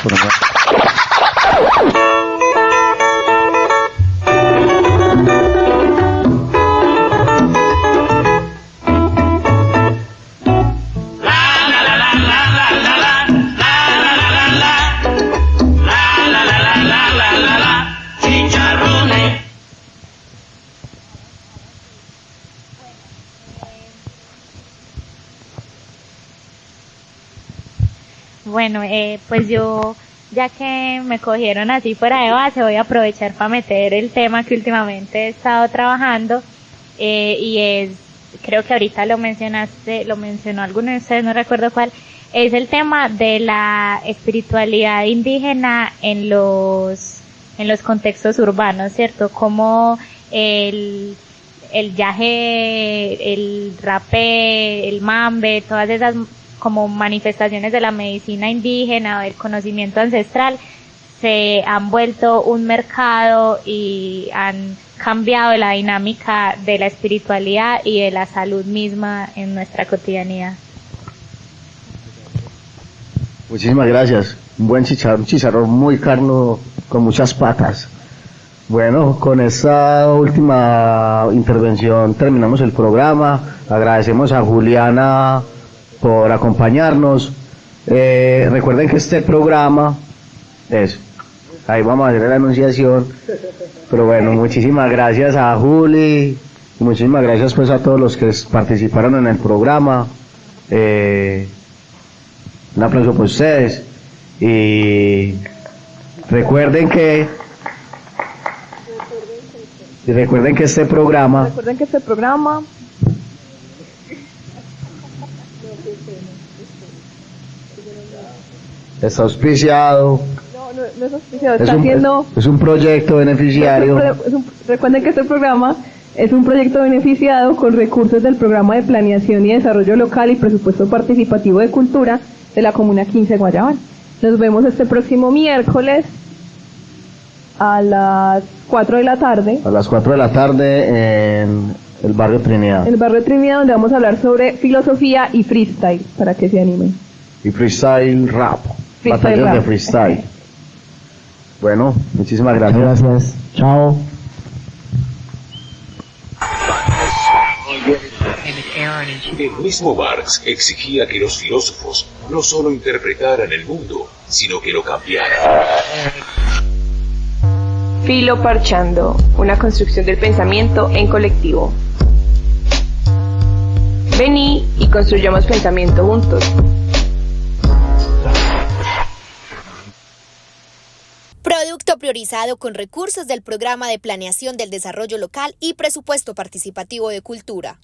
Bueno, pues yo, ya que me cogieron así fuera de base, voy a aprovechar para meter el tema que últimamente he estado trabajando, y creo que ahorita lo mencionó alguno de ustedes, no recuerdo cuál, es el tema de la espiritualidad indígena en los contextos urbanos, ¿cierto? Como el yaje, el rapé, el mambe, todas esas como manifestaciones de la medicina indígena o del conocimiento ancestral se han vuelto un mercado y han cambiado la dinámica de la espiritualidad y de la salud misma en nuestra cotidianidad. Muchísimas gracias. Un buen chicharrón muy carnudo con muchas patas. Bueno, con esta última intervención terminamos el programa. Agradecemos a Juliana por acompañarnos. Recuerden que este programa ahí vamos a hacer la anunciación, pero bueno, muchísimas gracias a Juli, muchísimas gracias pues a todos los que participaron en el programa. Un aplauso por ustedes y recuerden que este programa Está auspiciado. No es auspiciado, está haciendo... Es un proyecto beneficiario. Recuerden que este programa es un proyecto beneficiado con recursos del Programa de Planeación y Desarrollo Local y Presupuesto Participativo de Cultura de la Comuna 15 Guayabal. Nos vemos este próximo miércoles a las 4 de la tarde. A las 4 de la tarde en el barrio Trinidad. En el barrio Trinidad, donde vamos a hablar sobre filosofía y freestyle, para que se animen. Y freestyle rap. Batallas de freestyle. Bueno, muchísimas gracias. Gracias. Chao. El mismo Marx exigía que los filósofos no solo interpretaran el mundo, sino que lo cambiaran. Filo Parchando, una construcción del pensamiento en colectivo. Vení y construyamos pensamiento juntos. Producto priorizado con recursos del Programa de Planeación del Desarrollo Local y Presupuesto Participativo de Cultura.